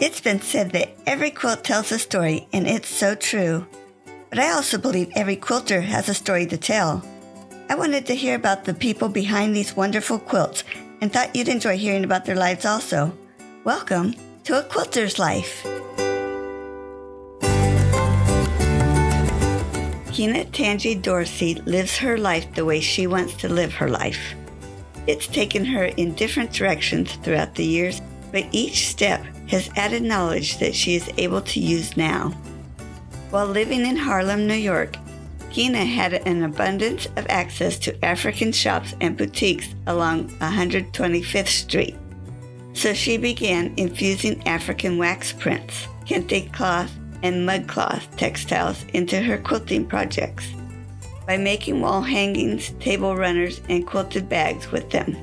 It's been said that every quilt tells a story, and it's so true. But I also believe every quilter has a story to tell. I wanted to hear about the people behind these wonderful quilts and thought you'd enjoy hearing about their lives also. Welcome to A Quilter's Life. Tangi Dorsey lives her life the way she wants to live her life. It's taken her in different directions throughout the years, but each step has added knowledge that she is able to use now. While living in Harlem, New York, Kina had an abundance of access to African shops and boutiques along 125th Street. So she began infusing African wax prints, kente cloth, and mud cloth textiles into her quilting projects by making wall hangings, table runners, and quilted bags with them.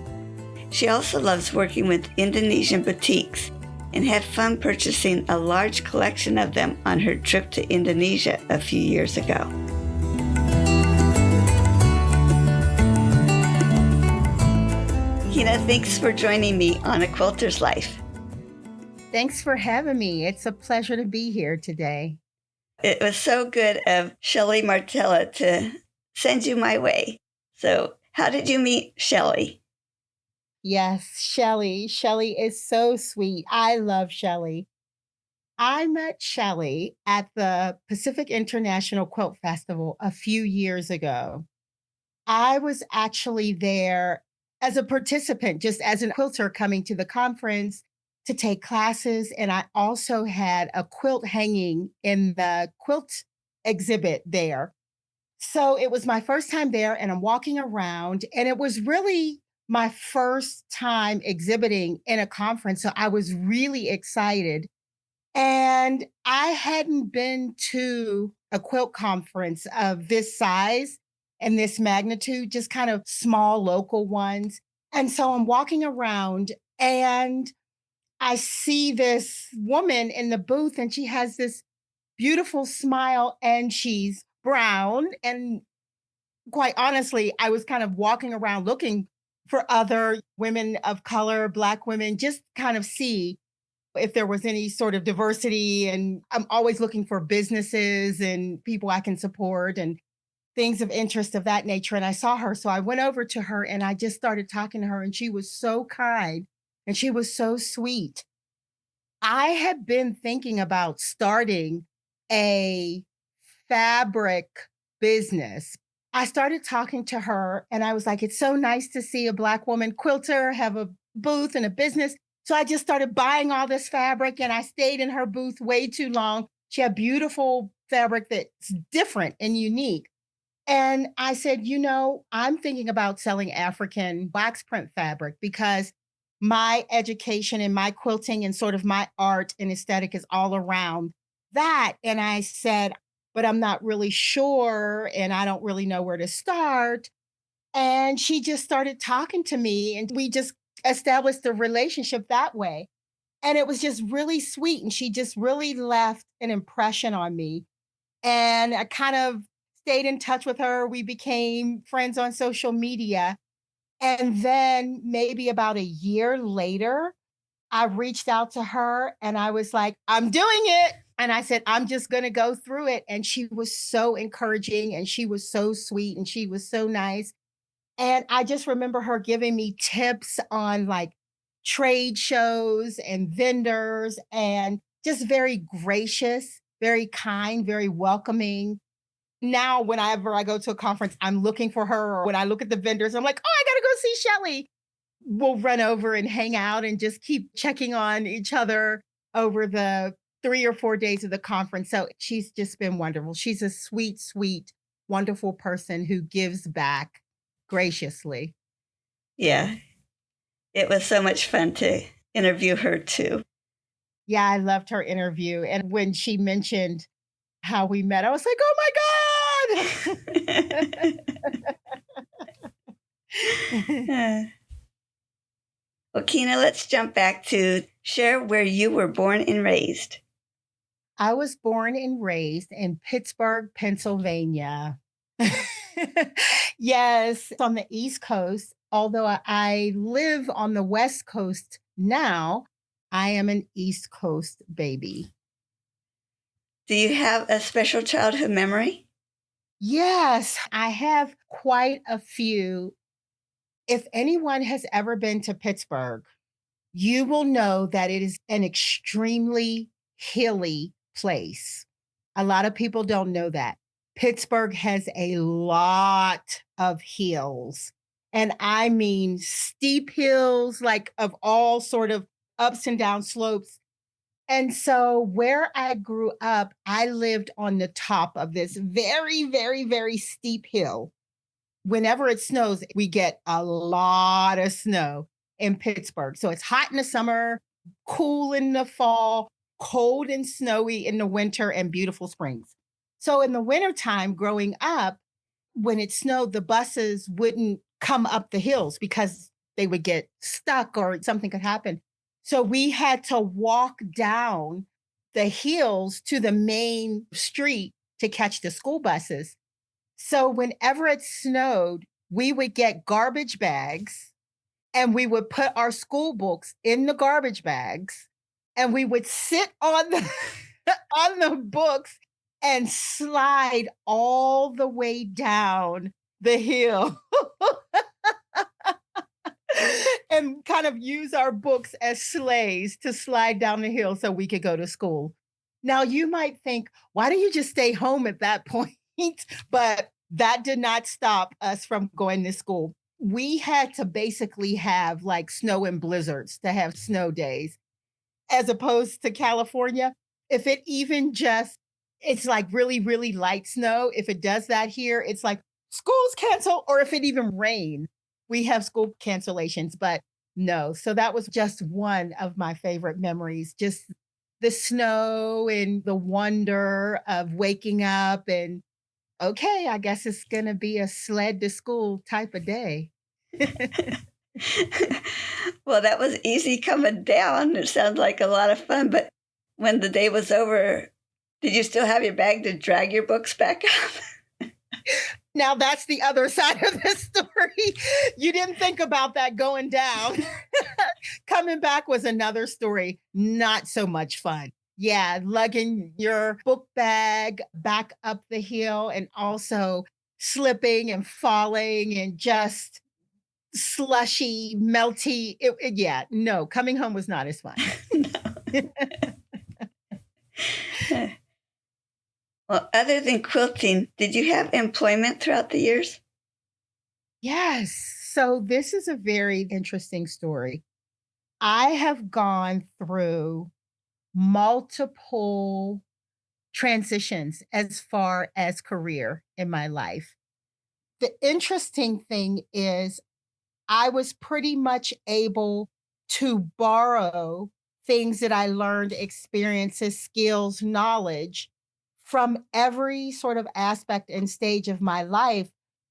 She also loves working with Indonesian Batiks and had fun purchasing a large collection of them on her trip to Indonesia a few years ago. Kina, thanks for joining me on A Quilter's Life. Thanks for having me. It's a pleasure to be here today. It was so good of Shelley Martella to send you my way. So how did you meet Shelley? Yes, Shelley. Shelley is so sweet. I love Shelley. I met Shelley at the Pacific International Quilt Festival a few years ago. I was actually there as a participant, just as a quilter coming to the conference to take classes. And I also had a quilt hanging in the quilt exhibit there. So it was my first time there, and I'm walking around, and it was really my first time exhibiting in a conference. So I was really excited. And I hadn't been to a quilt conference of this size and this magnitude, just kind of small local ones. And so I'm walking around and I see this woman in the booth, and she has this beautiful smile, and she's brown. And quite honestly, I was kind of walking around looking for other women of color, Black women, just kind of see if there was any sort of diversity. And I'm always looking for businesses and people I can support and things of interest of that nature. And I saw her. So I went over to her and I just started talking to her, and she was so kind and she was so sweet. I had been thinking about starting a fabric business. I started talking to her and I was like, it's so nice to see a Black woman quilter have a booth and a business. So I just started buying all this fabric, and I stayed in her booth way too long. She had beautiful fabric that's different and unique. And I said, I'm thinking about selling African wax print fabric because my education and my quilting and sort of my art and aesthetic is all around that. And I said, but I'm not really sure and I don't really know where to start. And she just started talking to me, and we just established a relationship that way. And it was just really sweet. And she just really left an impression on me. And I kind of stayed in touch with her. We became friends on social media. And then maybe about a year later, I reached out to her and I was like, I'm doing it. And I said, I'm just going to go through it. And she was so encouraging, and she was so sweet, and she was so nice. And I just remember her giving me tips on like trade shows and vendors, and just very gracious, very kind, very welcoming. Now, whenever I go to a conference, I'm looking for her. Or when I look at the vendors, I'm like, oh, I got to go see Shelley. We'll run over and hang out and just keep checking on each other over the 3 or 4 days of the conference. So she's just been wonderful. She's a sweet, sweet, wonderful person who gives back graciously. Yeah, it was so much fun to interview her too. Yeah, I loved her interview. And when she mentioned how we met, I was like, oh my God. Well, Kina, let's jump back to share where you were born and raised. I was born and raised in Pittsburgh, Pennsylvania. Yes, on the East Coast. Although I live on the West Coast now, I am an East Coast baby. Do you have a special childhood memory? Yes, I have quite a few. If anyone has ever been to Pittsburgh, you will know that it is an extremely hilly place. A lot of people don't know that. Pittsburgh has a lot of hills, and I mean steep hills, like of all sort of ups and down slopes. And so where I grew up, I lived on the top of this very, very, very steep hill. Whenever it snows, we get a lot of snow in Pittsburgh. So it's hot in the summer, cool in the fall, cold and snowy in the winter, and beautiful springs. So in the wintertime, growing up, when it snowed, the buses wouldn't come up the hills because they would get stuck or something could happen. So we had to walk down the hills to the main street to catch the school buses. So whenever it snowed, we would get garbage bags and we would put our school books in the garbage bags and we would sit on the on the books and slide all the way down the hill and kind of use our books as sleighs to slide down the hill so we could go to school. Now, you might think, why don't you just stay home at that point? But that did not stop us from going to school. We had to basically have like snow and blizzards to have snow days, as opposed to California. If it even just, it's like really, really light snow. If it does that here, it's like schools cancel, or if it even rain, we have school cancellations. But no, so that was just one of my favorite memories. Just the snow and the wonder of waking up and, okay, I guess it's gonna be a sled to school type of day. Well, that was easy coming down. It sounds like a lot of fun, but when the day was over, did you still have your bag to drag your books back up? Now that's the other side of the story. You didn't think about that going down. Coming back was another story, not so much fun. Yeah, lugging your book bag back up the hill and also slipping and falling and just slushy, melty. Yeah, no, coming home was not as fun. No. Well, other than quilting, did you have employment throughout the years? Yes. So this is a very interesting story. I have gone through multiple transitions as far as career in my life. The interesting thing is I was pretty much able to borrow things that I learned, experiences, skills, knowledge from every sort of aspect and stage of my life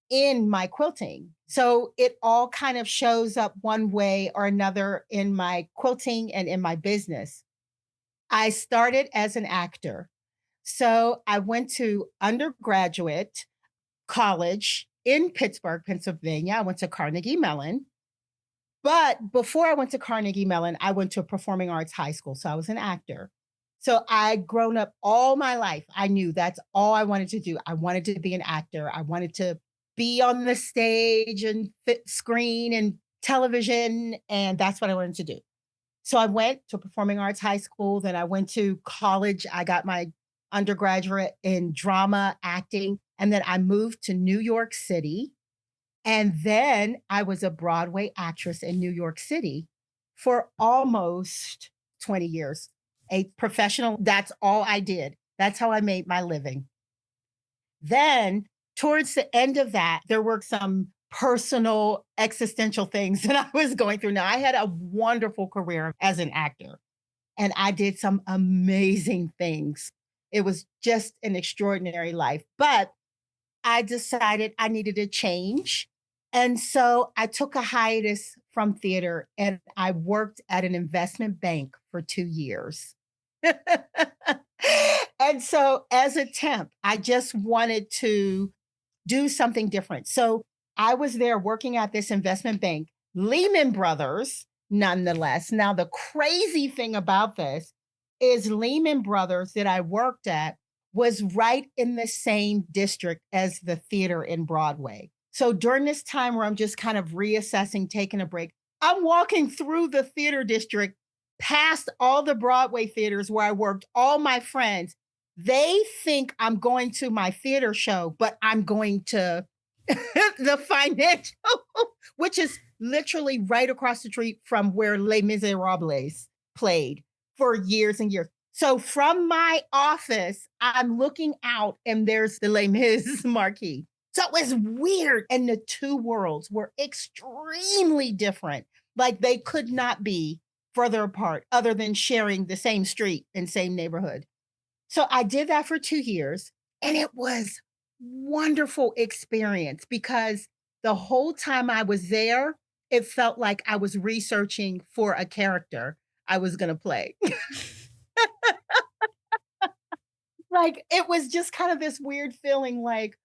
in my quilting. So it all kind of shows up one way or another in my quilting and in my business. I started as an actor. So I went to undergraduate college in Pittsburgh, Pennsylvania. I went to Carnegie Mellon. But before I went to Carnegie Mellon, I went to a performing arts high school. So I was an actor. So I'd grown up all my life. I knew that's all I wanted to do. I wanted to be an actor. I wanted to be on the stage and screen and television. And that's what I wanted to do. So I went to performing arts high school. Then I went to college. I got my undergraduate in drama acting. And then I moved to New York City. And then I was a Broadway actress in New York City for almost 20 years. A professional, that's all I did. That's how I made my living. Then, towards the end of that, there were some personal existential things that I was going through. Now, I had a wonderful career as an actor, and I did some amazing things. It was just an extraordinary life. But I decided I needed a change. And so I took a hiatus from theater and I worked at an investment bank for 2 years. And so, as a temp, I just wanted to do something different. So I was there working at this investment bank. Lehman Brothers nonetheless. Now, the crazy thing about this is Lehman Brothers that I worked at was right in the same district as the theater in Broadway. So during this time where I'm just kind of reassessing, taking a break, I'm walking through the theater district past all the Broadway theaters where I worked, all my friends. They think I'm going to my theater show, but I'm going to the financial, which is literally right across the street from where Les Miserables played for years and years. So from my office, I'm looking out and there's the Les Mis marquee. So it was weird. And the two worlds were extremely different. Like they could not be further apart other than sharing the same street and same neighborhood. So I did that for 2 years, and it was wonderful experience because the whole time I was there, it felt like I was researching for a character I was gonna play. Like, it was just kind of this weird feeling like,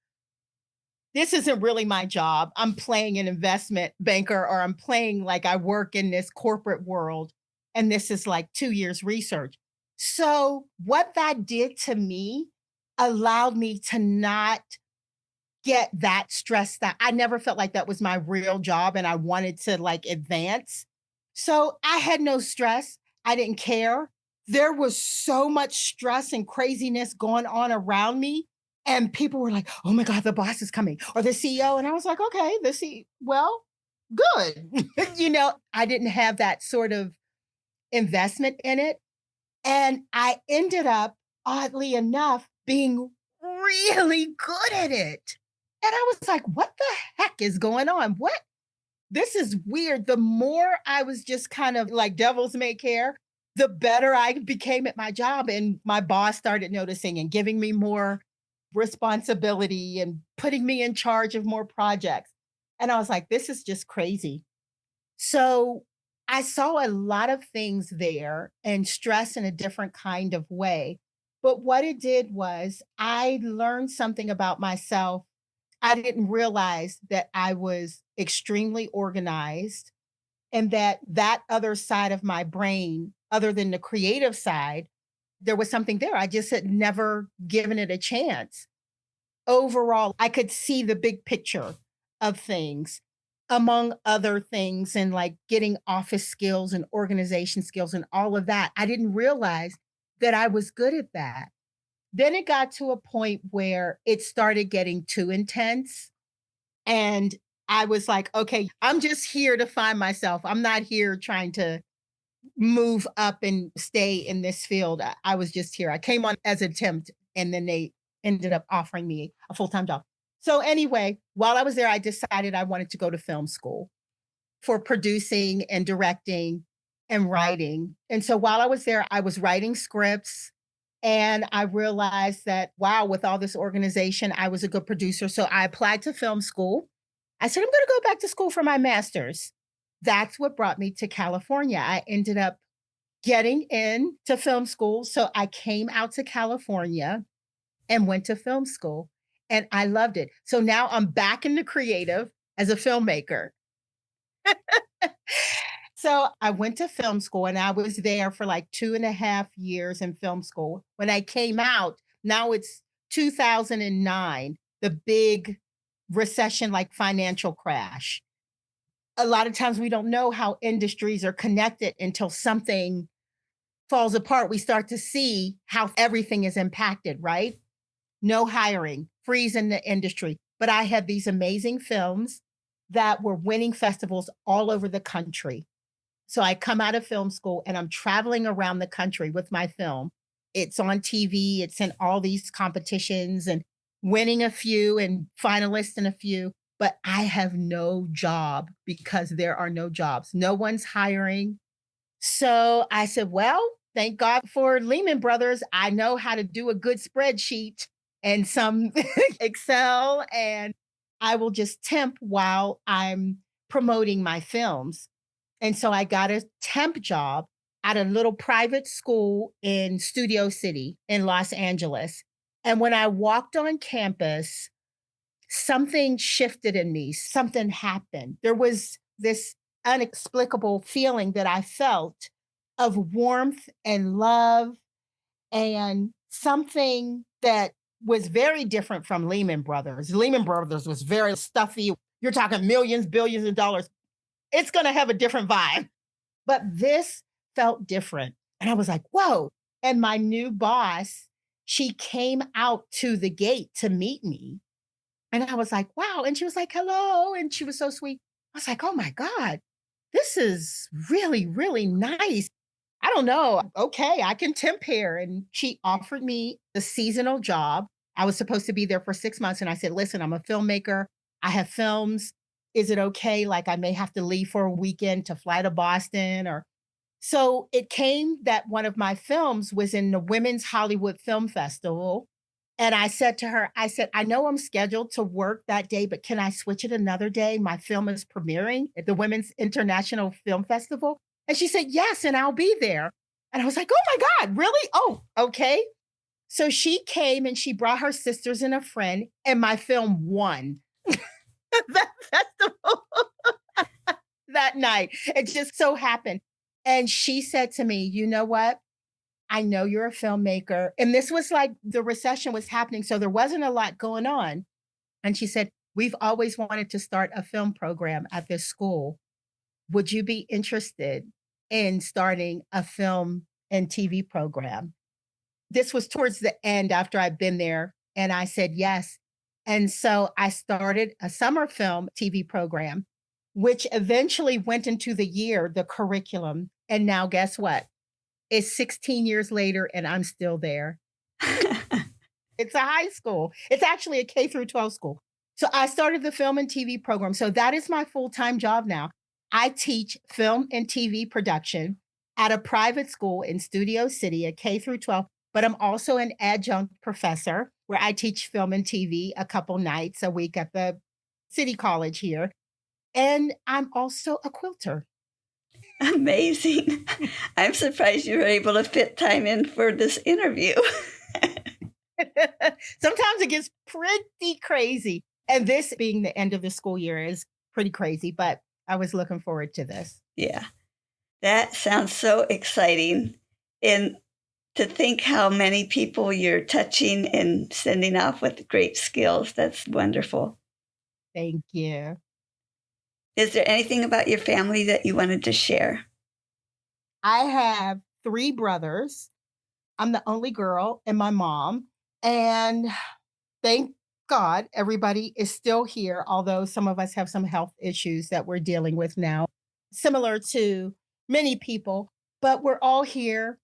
this isn't really my job. I'm playing an investment banker, or I'm playing like I work in this corporate world, and this is like 2 years research. So, what that did to me allowed me to not get that stressed out. I never felt like that was my real job and I wanted to like advance. So, I had no stress. I didn't care. There was so much stress and craziness going on around me, and people were like, "Oh my god, the boss is coming," or the CEO, and I was like, "Okay, well, good." I didn't have that sort of investment in it, and I ended up, oddly enough, being really good at it. And I was like, "What the heck is going on? This is weird." The more I was just kind of like devil's make hair, the better I became at my job. And my boss started noticing and giving me more responsibility and putting me in charge of more projects. And I was like, this is just crazy. So I saw a lot of things there and stress in a different kind of way. But what it did was I learned something about myself. I didn't realize that I was extremely organized, and that other side of my brain, other than the creative side, there was something there. I just had never given it a chance. Overall, I could see the big picture of things, among other things, and like getting office skills and organization skills and all of that. I didn't realize that I was good at that. Then it got to a point where it started getting too intense. And I was like, okay, I'm just here to find myself. I'm not here trying to move up and stay in this field. I was just here. I came on as a temp, and then they ended up offering me a full-time job. So anyway, while I was there, I decided I wanted to go to film school for producing and directing and writing. And so while I was there, I was writing scripts, and I realized that, wow, with all this organization, I was a good producer. So I applied to film school. I said, I'm going to go back to school for my master's. That's what brought me to California. I ended up getting into film school. So I came out to California and went to film school, and I loved it. So now I'm back in the creative as a filmmaker. So I went to film school, and I was there for like 2.5 years in film school. When I came out, now it's 2009, the big recession, like financial crash. A lot of times we don't know how industries are connected until something falls apart. We start to see how everything is impacted, right? No hiring, freeze in the industry. But I had these amazing films that were winning festivals all over the country. So I come out of film school and I'm traveling around the country with my film. It's on TV, it's in all these competitions and winning a few and finalists in a few, but I have no job because there are no jobs. No one's hiring. So I said, well, thank God for Lehman Brothers. I know how to do a good spreadsheet and some Excel, and I will just temp while I'm promoting my films. And so I got a temp job at a little private school in Studio City in Los Angeles. And when I walked on campus, something shifted in me, something happened. There was this inexplicable feeling that I felt of warmth and love and something that was very different from Lehman Brothers. Lehman Brothers was very stuffy. You're talking millions, billions of dollars. It's going to have a different vibe. But this felt different. And I was like, whoa. And my new boss, she came out to the gate to meet me. And I was like, wow. And she was like, hello. And she was so sweet. I was like, oh my God, this is really, really nice. I don't know. Okay, I can temp here. And she offered me the seasonal job. I was supposed to be there for 6 months. And I said, listen, I'm a filmmaker. I have films. Is it okay? Like I may have to leave for a weekend to fly to Boston or so it came that one of my films was in the Women's Hollywood Film Festival. And I said to her, I said, I know I'm scheduled to work that day, but can I switch it another day? My film is premiering at the Women's International Film Festival. And she said, yes, and I'll be there. And I was like, oh my God, really? Oh, okay. So she came and she brought her sisters and a friend, and my film won that festival that night. It just so happened. And she said to me, you know what? I know you're a filmmaker. And this was like the recession was happening. So there wasn't a lot going on. And she said, we've always wanted to start a film program at this school. Would you be interested in starting a film and TV program? This was towards the end after I'd been there. And I said yes. And so I started a summer film TV program, which eventually went into the curriculum. And now, guess what? It's 16 years later, and I'm still there. It's a high school. It's actually a K through 12 school. So I started the film and TV program. So that is my full-time job now. I teach film and TV production at a private school in Studio City, a K through 12, but I'm also an adjunct professor where I teach film and TV a couple nights a week at the city college here. And I'm also a quilter. Amazing. I'm surprised you were able to fit time in for this interview. Sometimes it gets pretty crazy. And this being the end of the school year is pretty crazy, but I was looking forward to this. Yeah, that sounds so exciting. And to think how many people you're touching and sending off with great skills, that's wonderful. Thank you. Is there anything about your family that you wanted to share? I have 3 brothers. I'm the only girl and my mom. And thank God everybody is still here, although some of us have some health issues that we're dealing with now, similar to many people, but we're all here.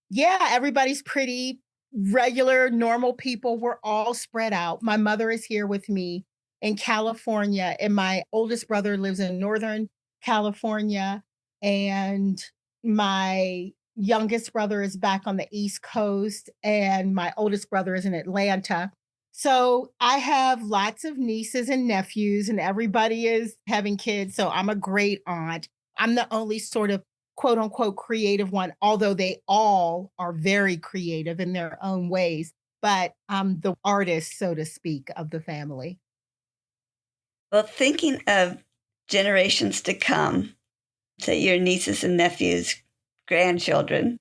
Yeah, everybody's pretty regular, normal people. We're all spread out. My mother is here with me in California, and my oldest brother lives in Northern California, and my youngest brother is back on the East Coast, and my oldest brother is in Atlanta. So I have lots of nieces and nephews, and everybody is having kids. So I'm a great aunt. I'm the only sort of quote unquote creative one, although they all are very creative in their own ways. But I'm the artist, so to speak, of the family. Well, thinking of generations to come, say your nieces and nephews, grandchildren,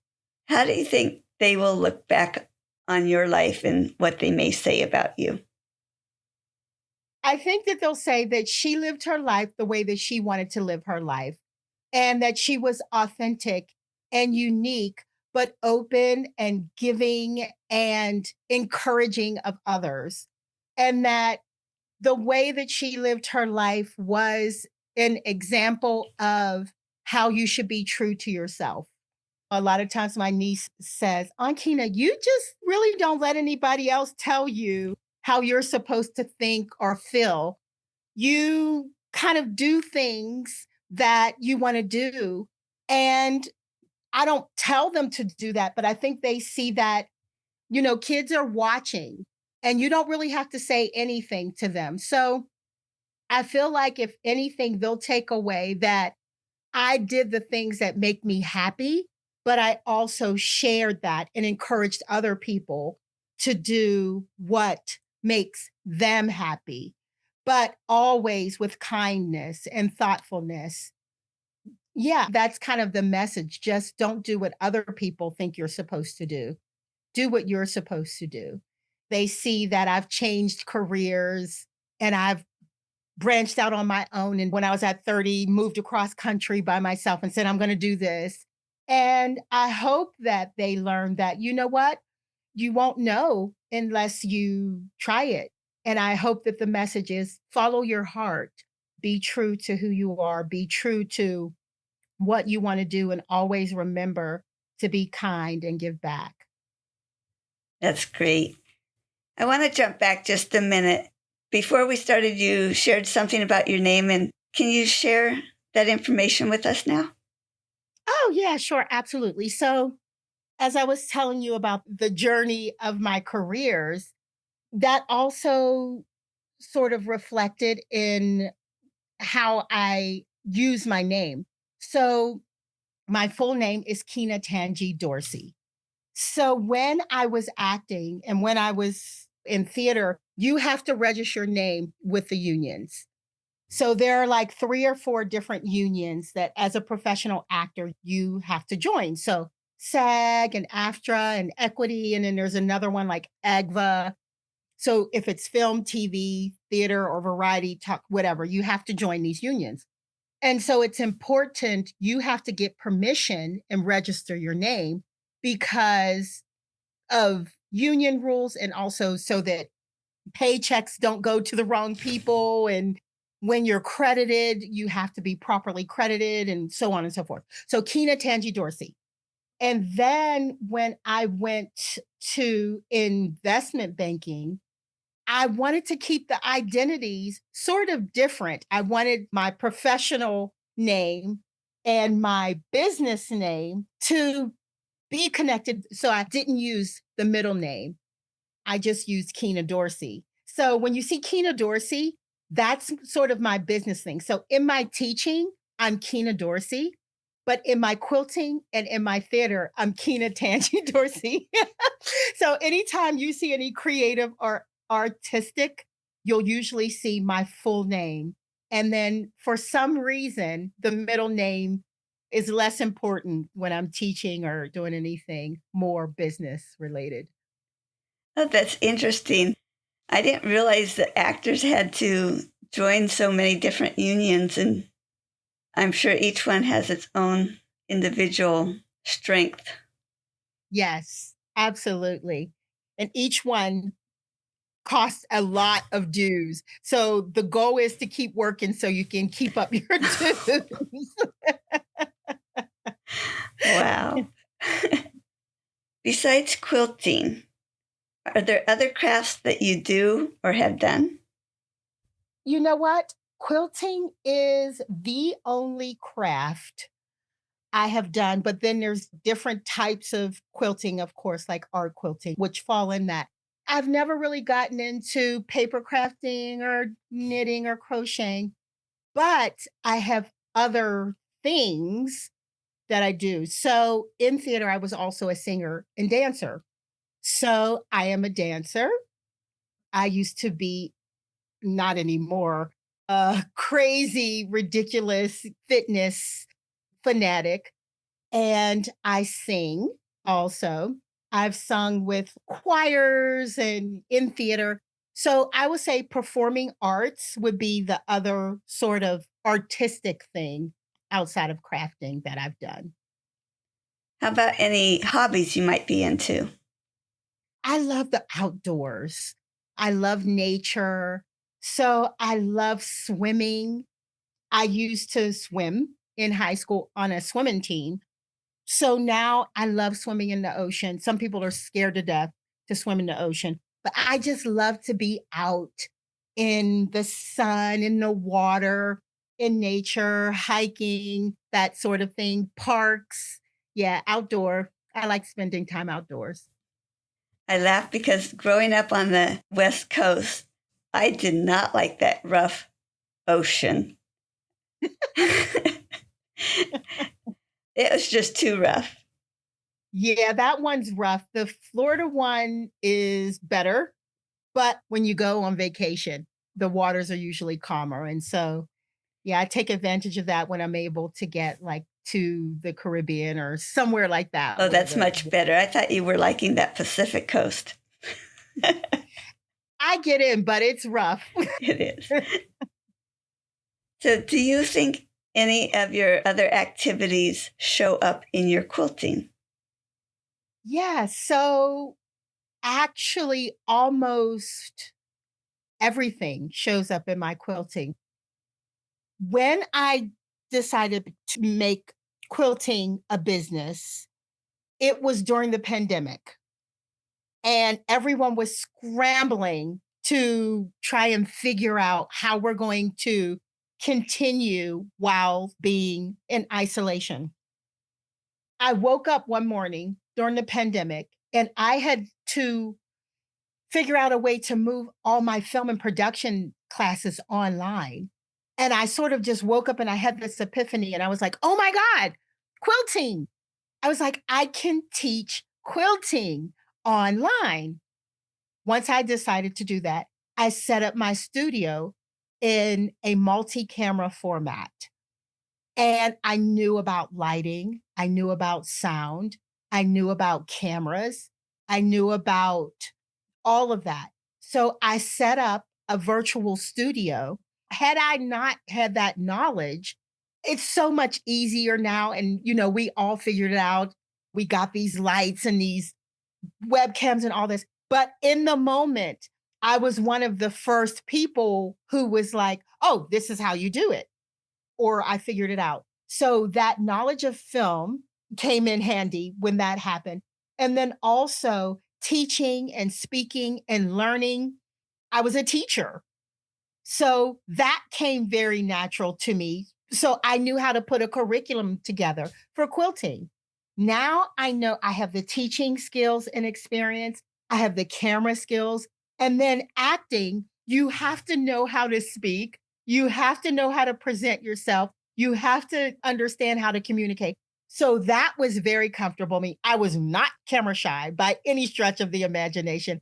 how do you think they will look back on your life and what they may say about you? I think that they'll say that she lived her life the way that she wanted to live her life and that she was authentic and unique, but open and giving and encouraging of others. And that the way that she lived her life was an example of how you should be true to yourself. A lot of times my niece says, Aunt Kina, you just really don't let anybody else tell you how you're supposed to think or feel. You kind of do things that you want to do. And I don't tell them to do that, but I think they see that, kids are watching and you don't really have to say anything to them. So I feel like if anything, they'll take away that I did the things that make me happy, but I also shared that and encouraged other people to do what makes them happy, but always with kindness and thoughtfulness. Yeah, that's kind of the message. Just don't do what other people think you're supposed to do. Do what you're supposed to do. They see that I've changed careers and I've branched out on my own. And when I was at 30, moved across country by myself and said, I'm going to do this. And I hope that they learn that, you know what? You won't know unless you try it. And I hope that the message is follow your heart, be true to who you are, be true to what you want to do, and always remember to be kind and give back. That's great. I want to jump back just a minute. Before we started, you shared something about your name, and can you share that information with us now? Oh, yeah, sure. Absolutely. So, as I was telling you about the journey of my careers, that also sort of reflected in how I use my name. So, my full name is Kina Tangi Dorsey. So, when I was acting and when I was in theater, you have to register your name with the unions. So there are like 3 or 4 different unions that as a professional actor, you have to join. So SAG and AFTRA and Equity, and then there's another one like AGVA. So if it's film, TV, theater, or variety, talk, whatever, you have to join these unions. And so it's important you have to get permission and register your name because of union rules and also so that paychecks don't go to the wrong people, and when you're credited, you have to be properly credited and so on and so forth. So Kina Tangi Dorsey. And then when I went to investment banking, I wanted to keep the identities sort of different. I wanted my professional name and my business name to be connected. So I didn't use the middle name. I just used Keena Dorsey. So when you see Keena Dorsey, that's sort of my business thing. So in my teaching, I'm Keena Dorsey, but in my quilting and in my theater, I'm Keena Tangi Dorsey. So anytime you see any creative or artistic, you'll usually see my full name. And then for some reason, the middle name is less important when I'm teaching or doing anything more business related. Oh, that's interesting. I didn't realize that actors had to join so many different unions, and I'm sure each one has its own individual strength. Yes, absolutely. And each one costs a lot of dues. So the goal is to keep working so you can keep up your dues. Wow. Besides quilting, are there other crafts that you do or have done? You know what? Quilting is the only craft I have done, but then there's different types of quilting, of course, like art quilting, which fall in that. I've never really gotten into paper crafting or knitting or crocheting, but I have other things that I do. So in theater, I was also a singer and dancer. So I am a dancer. I used to be, not anymore, a crazy, ridiculous fitness fanatic. And I sing also. I've sung with choirs and in theater. So I would say performing arts would be the other sort of artistic thing outside of crafting that I've done. How about any hobbies you might be into? I love the outdoors. I love nature. So I love swimming. I used to swim in high school on a swimming team. So now I love swimming in the ocean. Some people are scared to death to swim in the ocean, but I just love to be out in the sun, in the water, in nature, hiking, that sort of thing, parks. Yeah, outdoor. I like spending time outdoors. I laugh because growing up on the West Coast, I did not like that rough ocean. It was just too rough. Yeah, that one's rough. The Florida one is better, but when you go on vacation, the waters are usually calmer. And so Yeah, I take advantage of that when I'm able to get, like, to the Caribbean or somewhere like that Oh, where that's the much better. I thought you were liking that Pacific coast. I get in, but it's rough. It is. So, do you think any of your other activities show up in your quilting? Yeah, so actually almost everything shows up in my quilting. When I decided to make quilting a business, it was during the pandemic, and everyone was scrambling to try and figure out how we're going to continue while being in isolation. I woke up one morning during the pandemic and I had to figure out a way to move all my film and production classes online. And I sort of just woke up and I had this epiphany and I was like, oh my God, quilting. I was like, I can teach quilting online. Once I decided to do that, I set up my studio in a multi camera format. And I knew about lighting, I knew about sound, I knew about cameras, I knew about all of that. So I set up a virtual studio. Had I not had that knowledge, it's so much easier now. And, we all figured it out. We got these lights and these webcams and all this. But in the moment, I was one of the first people who was like, oh, this is how you do it, or I figured it out. So that knowledge of film came in handy when that happened. And then also teaching and speaking and learning. I was a teacher. So that came very natural to me. So I knew how to put a curriculum together for quilting. Now I know I have the teaching skills and experience, I have the camera skills, and then acting, you have to know how to speak, you have to know how to present yourself, you have to understand how to communicate. So that was very comfortable me. I was not camera shy by any stretch of the imagination.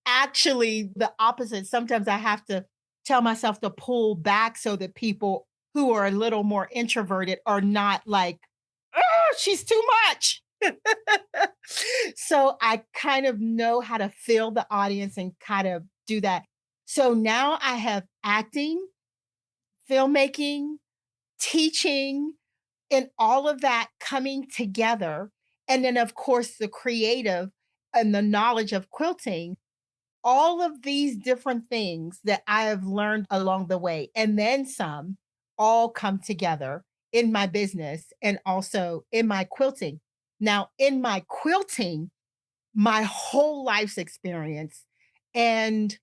Actually, the opposite. Sometimes I have to tell myself to pull back so that people who are a little more introverted are not like, "Oh, she's too much." So I kind of know how to feel the audience and kind of do that. So now I have acting, filmmaking, teaching, and all of that coming together. And then, of course, the creative and the knowledge of quilting, all of these different things that I have learned along the way, and then some, all come together in my business and also in my quilting. Now, in my quilting, my whole life's experience, and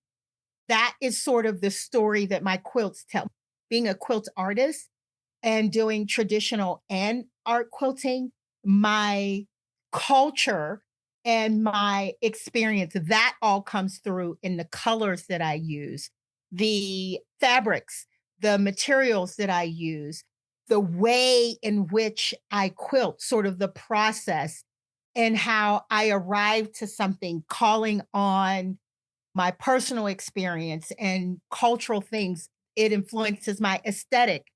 that is sort of the story that my quilts tell. Being a quilt artist, and doing traditional and art quilting, my culture and my experience, that all comes through in the colors that I use, the fabrics, the materials that I use, the way in which I quilt, sort of the process, and how I arrive to something, calling on my personal experience and cultural things. It influences my aesthetic.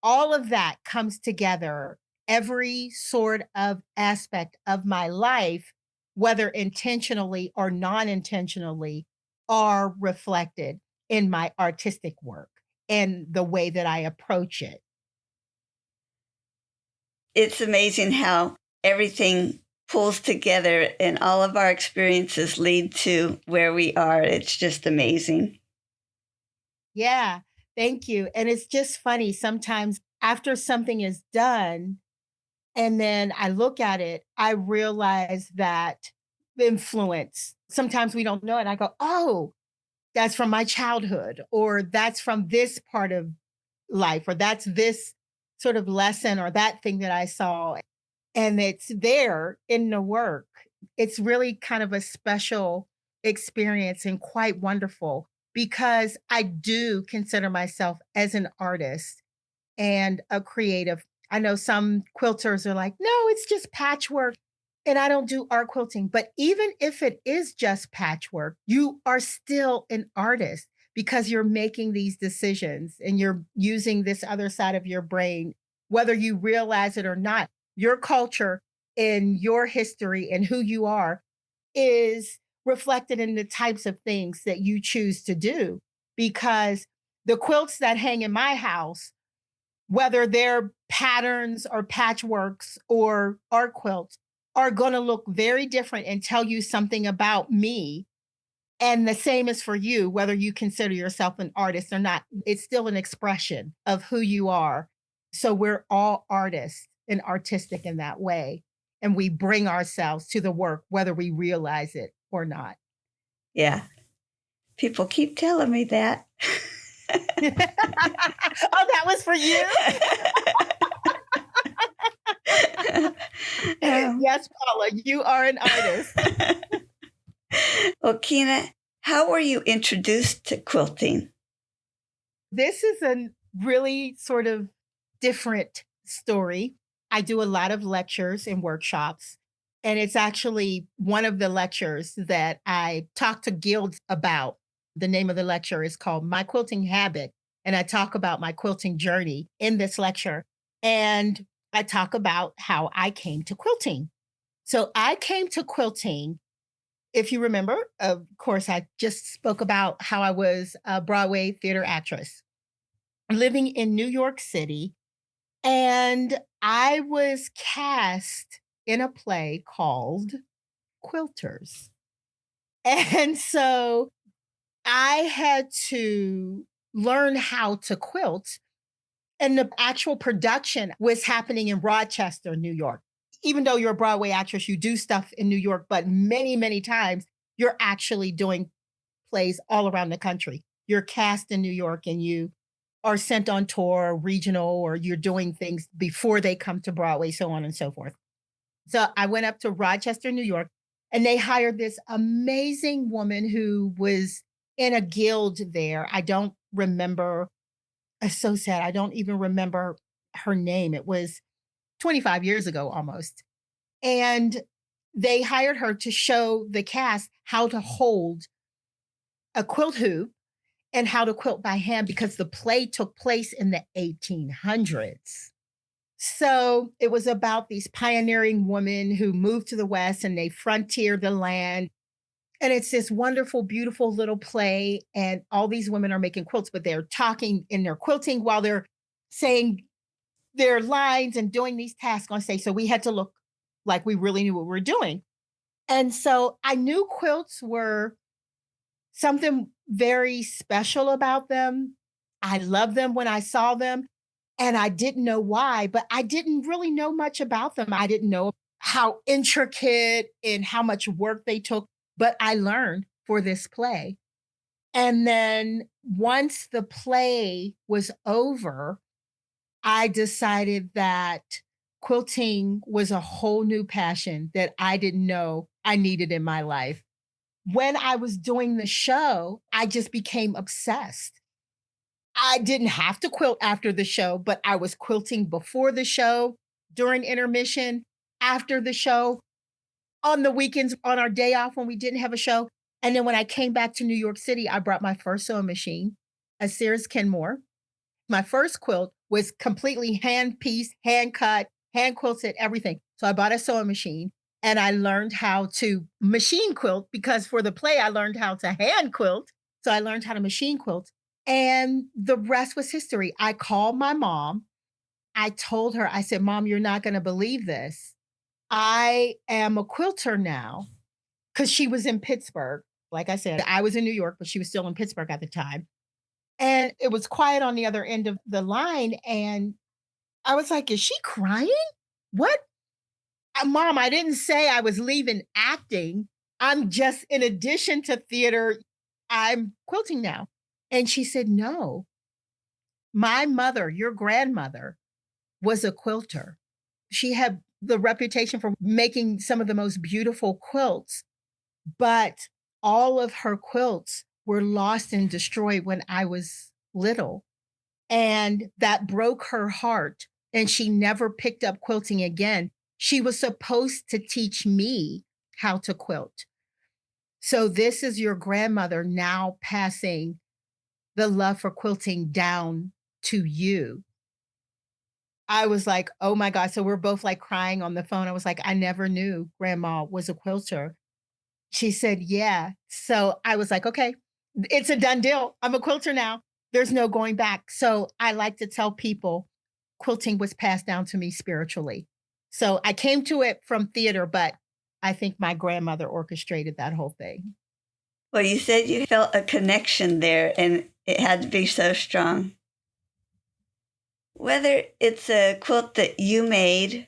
All of that comes together. Every sort of aspect of my life, whether intentionally or non intentionally, are reflected in my artistic work and the way that I approach it. It's amazing how everything pulls together and all of our experiences lead to where we are. It's just amazing. Yeah, thank you. And it's just funny sometimes after something is done, and then I look at it, I realize that the influence, sometimes we don't know it. I go, oh, that's from my childhood, or that's from this part of life, or that's this sort of lesson or that thing that I saw. And it's there in the work. It's really kind of a special experience and quite wonderful because I do consider myself as an artist and a creative. I know some quilters are like, no, it's just patchwork. And I don't do art quilting. But even if it is just patchwork, you are still an artist because you're making these decisions and you're using this other side of your brain, whether you realize it or not. Your culture and your history and who you are is reflected in the types of things that you choose to do. Because the quilts that hang in my house, whether they're patterns or patchworks or art quilts, are going to look very different and tell you something about me. And the same is for you, whether you consider yourself an artist or not. It's still an expression of who you are. So we're all artists and artistic in that way. And we bring ourselves to the work, whether we realize it or not. Yeah. People keep telling me that. Oh, that was for you? Yes, Paula, you are an artist. Well, Kina, how were you introduced to quilting? This is a really sort of different story. I do a lot of lectures and workshops, and it's actually one of the lectures that I talk to guilds about. The name of the lecture is called My Quilting Habit, and I talk about my quilting journey in this lecture. And I talk about how I came to quilting. So I came to quilting, if you remember, of course, I just spoke about how I was a Broadway theater actress living in New York City. And I was cast in a play called Quilters. And so I had to learn how to quilt. And the actual production was happening in Rochester, New York. Even though you're a Broadway actress, you do stuff in New York, but many, many times you're actually doing plays all around the country. You're cast in New York and you are sent on tour, regional, or you're doing things before they come to Broadway, so on and so forth. So I went up to Rochester, New York, and they hired this amazing woman who was in a guild there. I don't remember. It's so sad. I don't even remember her name. It was 25 years ago almost. And they hired her to show the cast how to hold a quilt hoop and how to quilt by hand because the play took place in the 1800s. So it was about these pioneering women who moved to the West and they frontiered the land. And it's this wonderful, beautiful little play. And all these women are making quilts, but they're talking in their quilting while they're saying their lines and doing these tasks on stage. So we had to look like we really knew what we were doing. And so I knew quilts were something very special about them. I loved them when I saw them, and I didn't know why, but I didn't really know much about them. I didn't know how intricate and how much work they took, but I learned for this play. And then once the play was over, I decided that quilting was a whole new passion that I didn't know I needed in my life. When I was doing the show, I just became obsessed. I didn't have to quilt after the show, but I was quilting before the show, during intermission, after the show, on the weekends, on our day off when we didn't have a show. And then when I came back to New York City, I brought my first sewing machine, a Sears Kenmore. My first quilt was completely hand pieced, hand cut, hand quilted, everything. So I bought a sewing machine and I learned how to machine quilt because for the play, I learned how to hand quilt. So I learned how to machine quilt. And the rest was history. I called my mom. I told her, I said, Mom, you're not going to believe this. I am a quilter now because she was in Pittsburgh. Like I said, I was in New York, but she was still in Pittsburgh at the time. And it was quiet on the other end of the line. And I was like, is she crying? What? Mom, I didn't say I was leaving acting. I'm just, in addition to theater, I'm quilting now. And she said, no, my mother, your grandmother, was a quilter. She had the reputation for making some of the most beautiful quilts, but all of her quilts were lost and destroyed when I was little. And that broke her heart. And she never picked up quilting again. She was supposed to teach me how to quilt. So this is your grandmother now passing the love for quilting down to you. I was like, "Oh my god." So we're both, like, crying on the phone. I was like, "I never knew grandma was a quilter." She said, "Yeah." So I was like, "Okay, it's a done deal. I'm a quilter now. There's no going back." So I like to tell people quilting was passed down to me spiritually. So I came to it from theater, but I think my grandmother orchestrated that whole thing. Well, you said you felt a connection there and it had to be so strong. Whether it's a quilt that you made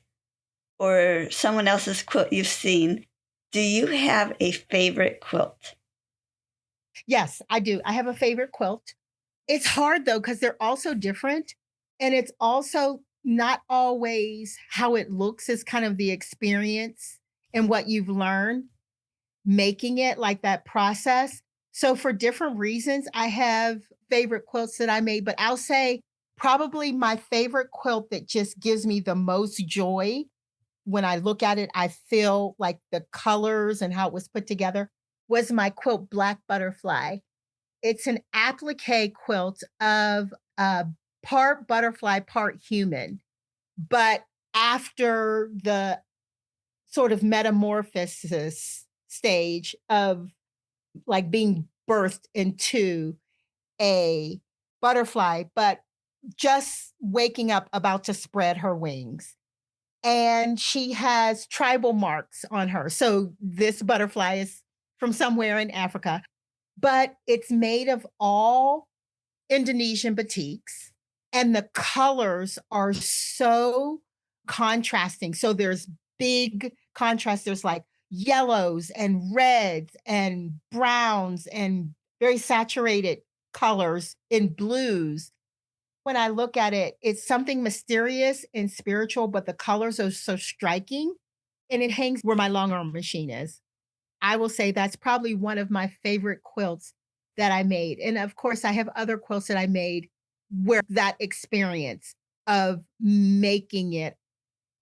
or someone else's quilt you've seen, do you have a favorite quilt? Yes, I do. I have a favorite quilt. It's hard though, because they're all so different. And it's also not always how it looks is kind of the experience and what you've learned making it, like that process. So for different reasons, I have favorite quilts that I made, but I'll say probably my favorite quilt that just gives me the most joy when I look at it, I feel like the colors and how it was put together was my quilt Black Butterfly. It's an applique quilt of part butterfly, part human. But after the sort of metamorphosis stage of like being birthed into a butterfly, but just waking up about to spread her wings. And she has tribal marks on her. So this butterfly is from somewhere in Africa, but it's made of all Indonesian batiks, and the colors are so contrasting. So there's big contrast. There's like yellows and reds and browns and very saturated colors in blues. When I look at it, it's something mysterious and spiritual, but the colors are so striking and it hangs where my long arm machine is. I will say that's probably one of my favorite quilts that I made. And of course, I have other quilts that I made where that experience of making it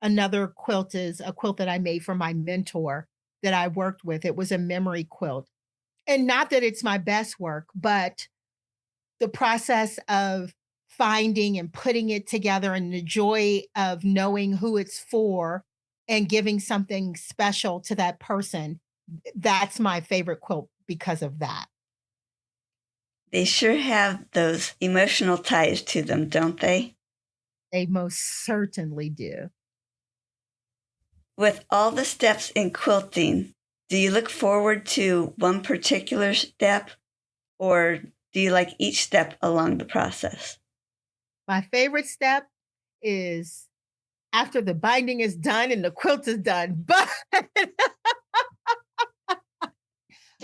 another quilt is a quilt that I made for my mentor that I worked with. It was a memory quilt. And not that it's my best work, but the process of finding and putting it together and the joy of knowing who it's for and giving something special to that person, that's my favorite quilt because of that. They sure have those emotional ties to them, don't they? They most certainly do. With all the steps in quilting, do you look forward to one particular step or do you like each step along the process? My favorite step is after the binding is done and the quilt is done, but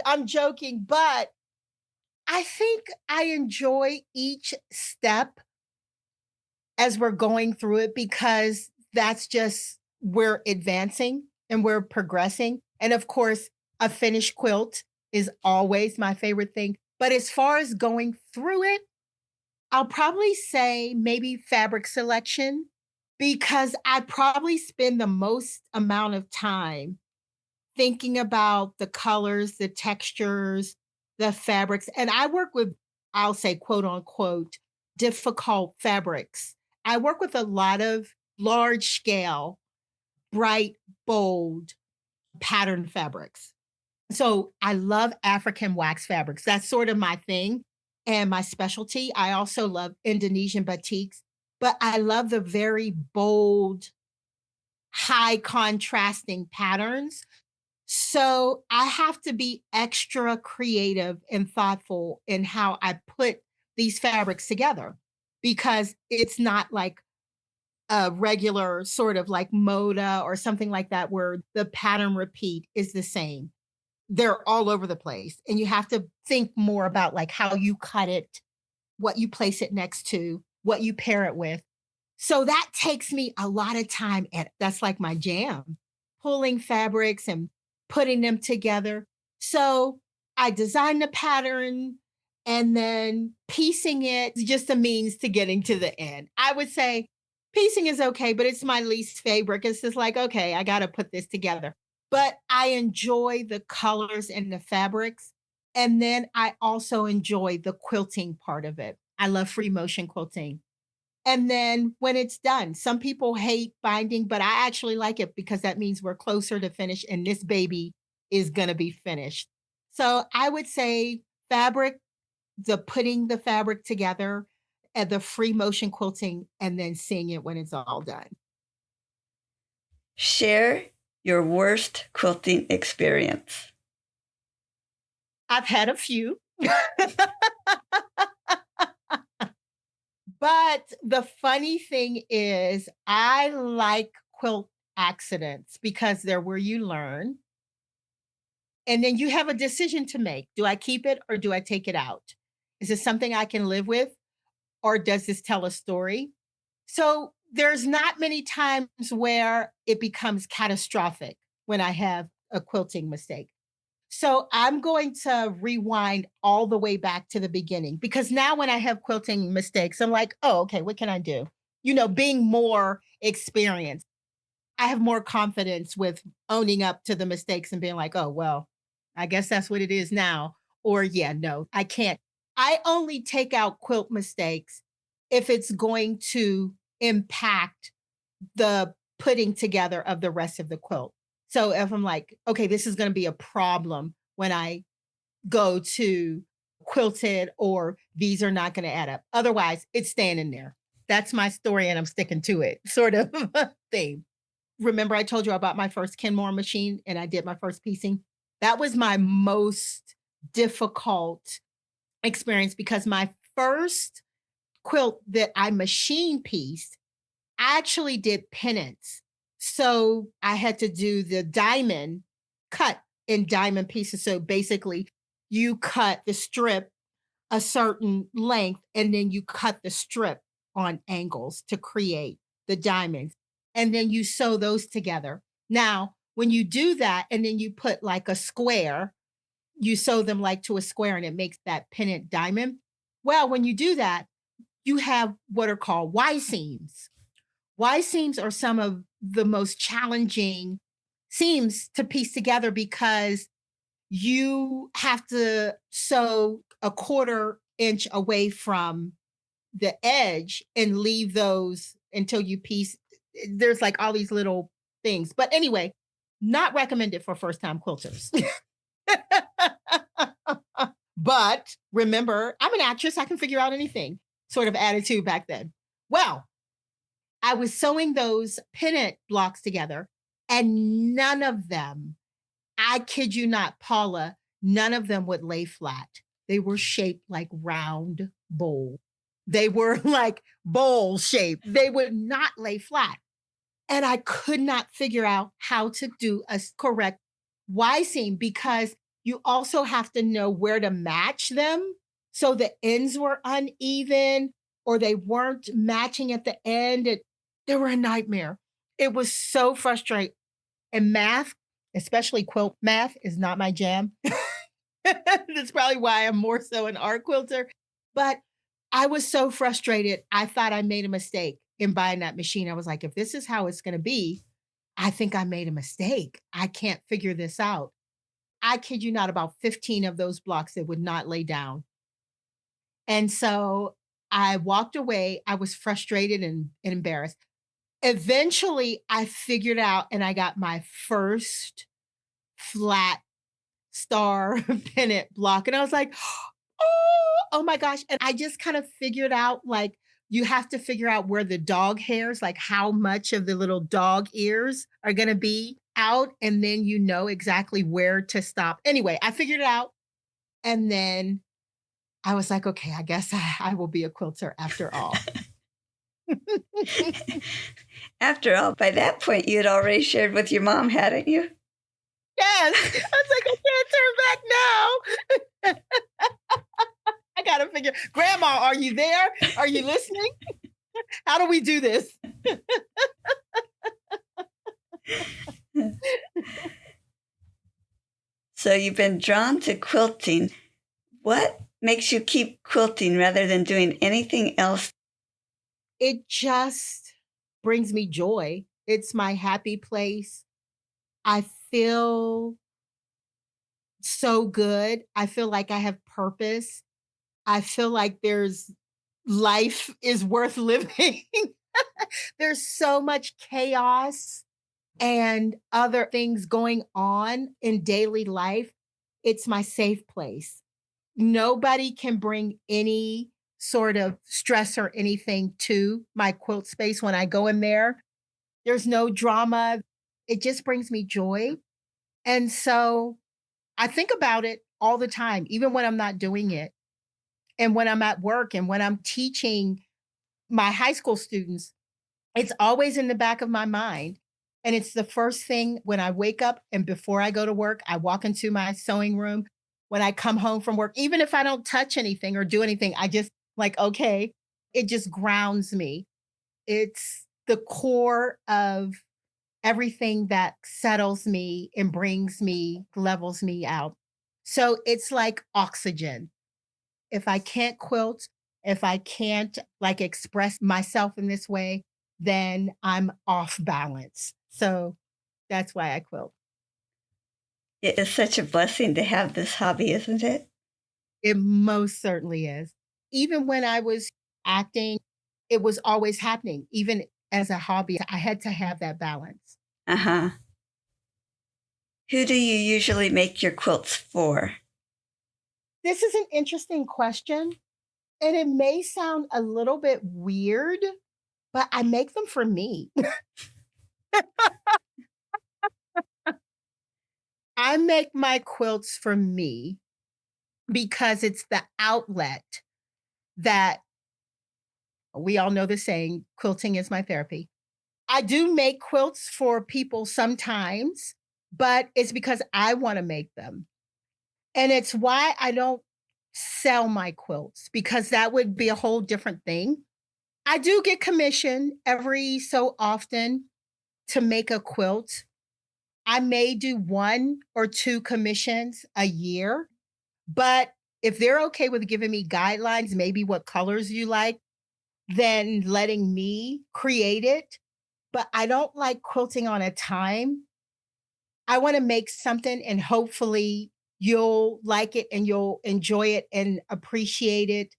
I'm joking, but I think I enjoy each step as we're going through it because that's just we're advancing and we're progressing. And of course, a finished quilt is always my favorite thing. But as far as going through it, I'll probably say maybe fabric selection because I probably spend the most amount of time thinking about the colors, the textures, the fabrics, and I work with, I'll say, quote unquote, difficult fabrics. I work with a lot of large scale, bright, bold pattern fabrics. So I love African wax fabrics. That's sort of my thing and my specialty. I also love Indonesian batiks, but I love the very bold, high contrasting patterns. So I have to be extra creative and thoughtful in how I put these fabrics together because it's not like a regular sort of like moda or something like that where the pattern repeat is the same. They're all over the place and you have to think more about like how you cut it, what you place it next to, what you pair it with. So that takes me a lot of time, and that's like my jam, pulling fabrics and putting them together. So I design the pattern and then piecing it is just a means to getting to the end. I would say piecing is okay, but it's my least favorite. It's just like, okay, I got to put this together. But I enjoy the colors and the fabrics. And then I also enjoy the quilting part of it. I love free motion quilting. And then when it's done, some people hate binding, but I actually like it because that means we're closer to finish and this baby is going to be finished. So I would say fabric, the putting the fabric together and the free motion quilting and then seeing it when it's all done. Share your worst quilting experience. I've had a few. But the funny thing is, I like quilt accidents because they're where you learn. And then you have a decision to make. Do I keep it or do I take it out? Is this something I can live with or does this tell a story? So there's not many times where it becomes catastrophic when I have a quilting mistake. So I'm going to rewind all the way back to the beginning because now when I have quilting mistakes, I'm like, oh, okay, what can I do? Being more experienced, I have more confidence with owning up to the mistakes and being like, oh, well, I guess that's what it is now. Or, yeah, no, I can't. I only take out quilt mistakes if it's going to impact the putting together of the rest of the quilt. So if I'm like, okay, this is going to be a problem when I go to quilted or these are not going to add up. Otherwise, it's staying in there. That's my story and I'm sticking to it, sort of thing. Remember, I told you about my first Kenmore machine and I did my first piecing? That was my most difficult experience because my first quilt that I machine pieced I actually did pennants. So I had to do the diamond cut in diamond pieces. So basically, you cut the strip a certain length and then you cut the strip on angles to create the diamonds. And then you sew those together. Now, when you do that and then you put like a square, you sew them like to a square and it makes that pennant diamond. Well, when you do that, you have what are called Y seams. Y seams are some of the most challenging seams to piece together because you have to sew a quarter inch away from the edge and leave those until you piece. There's like all these little things. But anyway, not recommended for first time quilters. But remember, I'm an actress. I can figure out anything sort of attitude back then. Well, I was sewing those pennant blocks together, and none of them, I kid you not, Paula, none of them would lay flat. They were shaped like round bowl. They were like bowl shaped. They would not lay flat. And I could not figure out how to do a correct Y seam because you also have to know where to match them. So the ends were uneven or they weren't matching at the end. They were a nightmare. It was so frustrating. And math, especially quilt math, is not my jam. That's probably why I'm more so an art quilter. But I was so frustrated. I thought I made a mistake in buying that machine. I was like, if this is how it's going to be, I think I made a mistake. I can't figure this out. I kid you not, about 15 of those blocks that would not lay down. And so I walked away. I was frustrated and embarrassed. Eventually, I figured out and I got my first flat star pennant block. And I was like, oh my gosh. And I just kind of figured out like you have to figure out where the dog hairs, like how much of the little dog ears are going to be out. And then you know exactly where to stop. Anyway, I figured it out. And then I was like, okay, I guess I will be a quilter after all. After all, by that point, you had already shared with your mom, hadn't you? Yes. I was like, I can't turn back now. I got to figure, Grandma, are you there? Are you listening? How do we do this? So you've been drawn to quilting. What makes you keep quilting rather than doing anything else? It just brings me joy. It's my happy place. I feel so good. I feel like I have purpose. I feel like there's life is worth living. There's so much chaos and other things going on in daily life. It's my safe place. Nobody can bring any sort of stress or anything to my quilt space when I go in there. There's no drama. It just brings me joy. And so I think about it all the time, even when I'm not doing it. And when I'm at work and when I'm teaching my high school students, it's always in the back of my mind. And it's the first thing when I wake up and before I go to work, I walk into my sewing room. When I come home from work, even if I don't touch anything or do anything, I just like, okay, it just grounds me. It's the core of everything that settles me and brings me, levels me out. So it's like oxygen. If I can't quilt, if I can't like express myself in this way, then I'm off balance. So that's why I quilt. It is such a blessing to have this hobby, isn't it? It most certainly is. Even when I was acting, it was always happening. Even as a hobby, I had to have that balance. Uh huh. Who do you usually make your quilts for? This is an interesting question, and it may sound a little bit weird, but I make them for me. I make my quilts for me because it's the outlet that we all know the saying, quilting is my therapy. I do make quilts for people sometimes, but it's because I want to make them. And it's why I don't sell my quilts because that would be a whole different thing. I do get commission every so often to make a quilt. I may do 1 or 2 commissions a year, but if they're okay with giving me guidelines, maybe what colors you like, then letting me create it. But I don't like quilting on a time. I wanna make something and hopefully you'll like it and you'll enjoy it and appreciate it.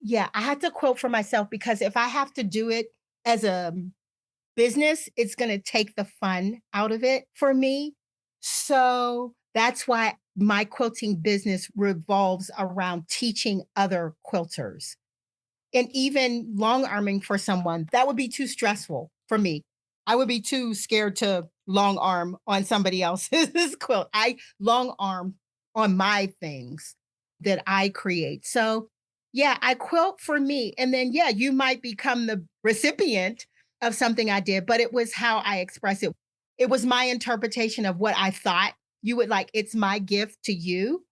Yeah, I had to quilt for myself because if I have to do it as a business, it's gonna take the fun out of it for me. So, that's why my quilting business revolves around teaching other quilters. And even long arming for someone, that would be too stressful for me. I would be too scared to long arm on somebody else's quilt. I long arm on my things that I create. So, yeah, I quilt for me. And then, yeah, you might become the recipient of something I did, but it was how I express it. It was my interpretation of what I thought you would like. It's my gift to you.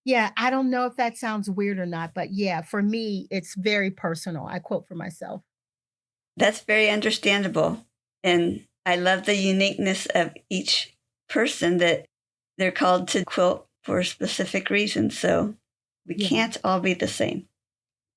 Yeah, I don't know if that sounds weird or not, but yeah, for me, it's very personal. I quote for myself. That's very understandable. And I love the uniqueness of each person that they're called to quilt for a specific reason. So we Yeah. can't all be the same.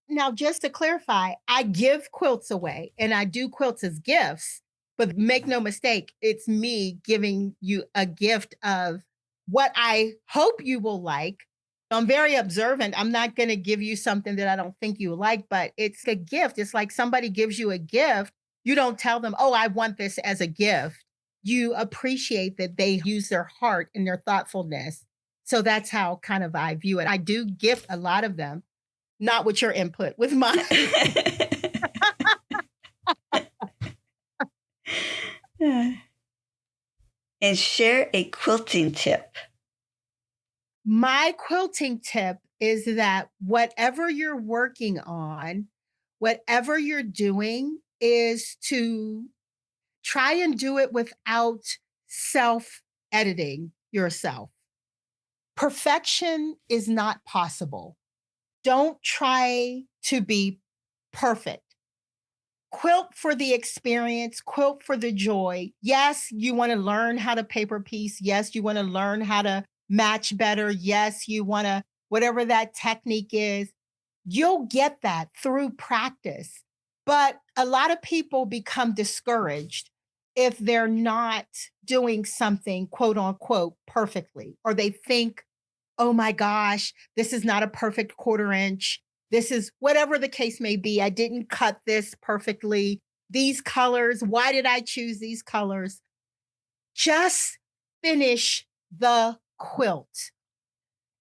Now, just to clarify, I give quilts away and I do quilts as gifts, but make no mistake, it's me giving you a gift of what I hope you will like. I'm very observant. I'm not going to give you something that I don't think you like, but it's a gift. It's like somebody gives you a gift. You don't tell them, oh, I want this as a gift. You appreciate that they use their heart and their thoughtfulness. So that's how kind of I view it. I do gift a lot of them, not with your input, with mine. And share a quilting tip. My quilting tip is that whatever you're working on, whatever you're doing is to try and do it without self editing yourself. Perfection is not possible. Don't try to be perfect. Quilt for the experience, quilt for the joy. Yes, you want to learn how to paper piece. Yes, you want to learn how to match better. Yes, you want to, whatever that technique is, you'll get that through practice. But a lot of people become discouraged if they're not doing something quote unquote perfectly, or they think, oh my gosh, this is not a perfect quarter inch. This is whatever the case may be. I didn't cut this perfectly. These colors, why did I choose these colors? Just finish the quilt.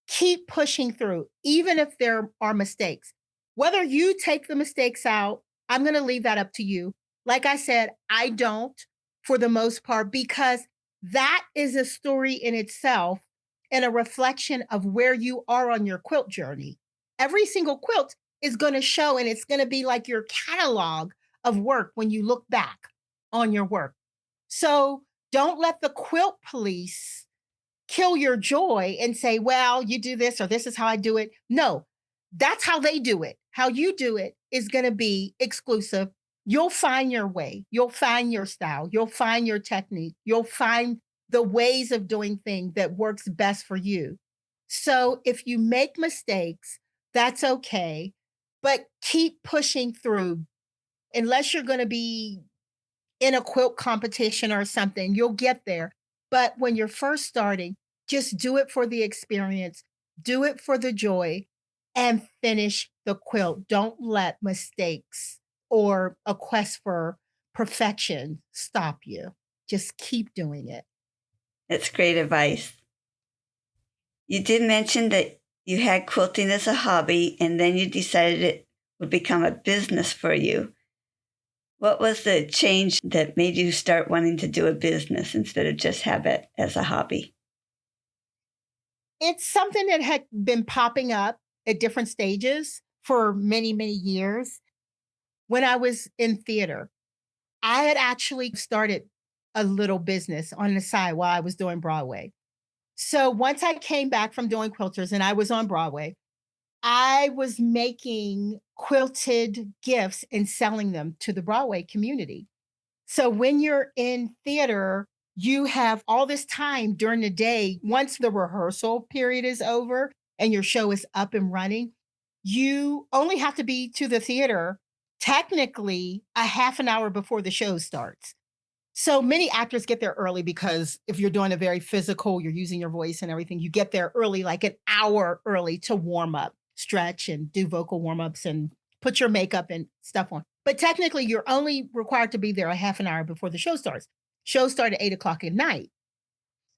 Keep pushing through, even if there are mistakes. Whether you take the mistakes out, I'm going to leave that up to you. Like I said, I don't for the most part, because that is a story in itself and a reflection of where you are on your quilt journey. Every single quilt is going to show, and it's going to be like your catalog of work when you look back on your work. So don't let the quilt police kill your joy and say, well, you do this or this is how I do it. No, that's how they do it. How you do it is going to be exclusive. You'll find your way. You'll find your style. You'll find your technique. You'll find the ways of doing things that works best for you. So if you make mistakes, that's okay, but keep pushing through. Unless you're going to be in a quilt competition or something, you'll get there. But when you're first starting, just do it for the experience, do it for the joy, and finish the quilt. Don't let mistakes or a quest for perfection stop you. Just keep doing it. That's great advice. You did mention that you had quilting as a hobby and then you decided it would become a business for you. What was the change that made you start wanting to do a business instead of just have it as a hobby? It's something that had been popping up at different stages for many, many years. When I was in theater, I had actually started a little business on the side while I was doing Broadway. So once I came back from doing quilters and I was on Broadway, I was making quilted gifts and selling them to the Broadway community. So when you're in theater, you have all this time during the day. Once the rehearsal period is over and your show is up and running, you only have to be to the theater technically a half an hour before the show starts. So many actors get there early because if you're doing a very physical, you're using your voice and everything, you get there early, like an hour early to warm up, stretch and do vocal warm ups and put your makeup and stuff on. But technically, you're only required to be there a half an hour before the show starts. Show start at 8 o'clock at night.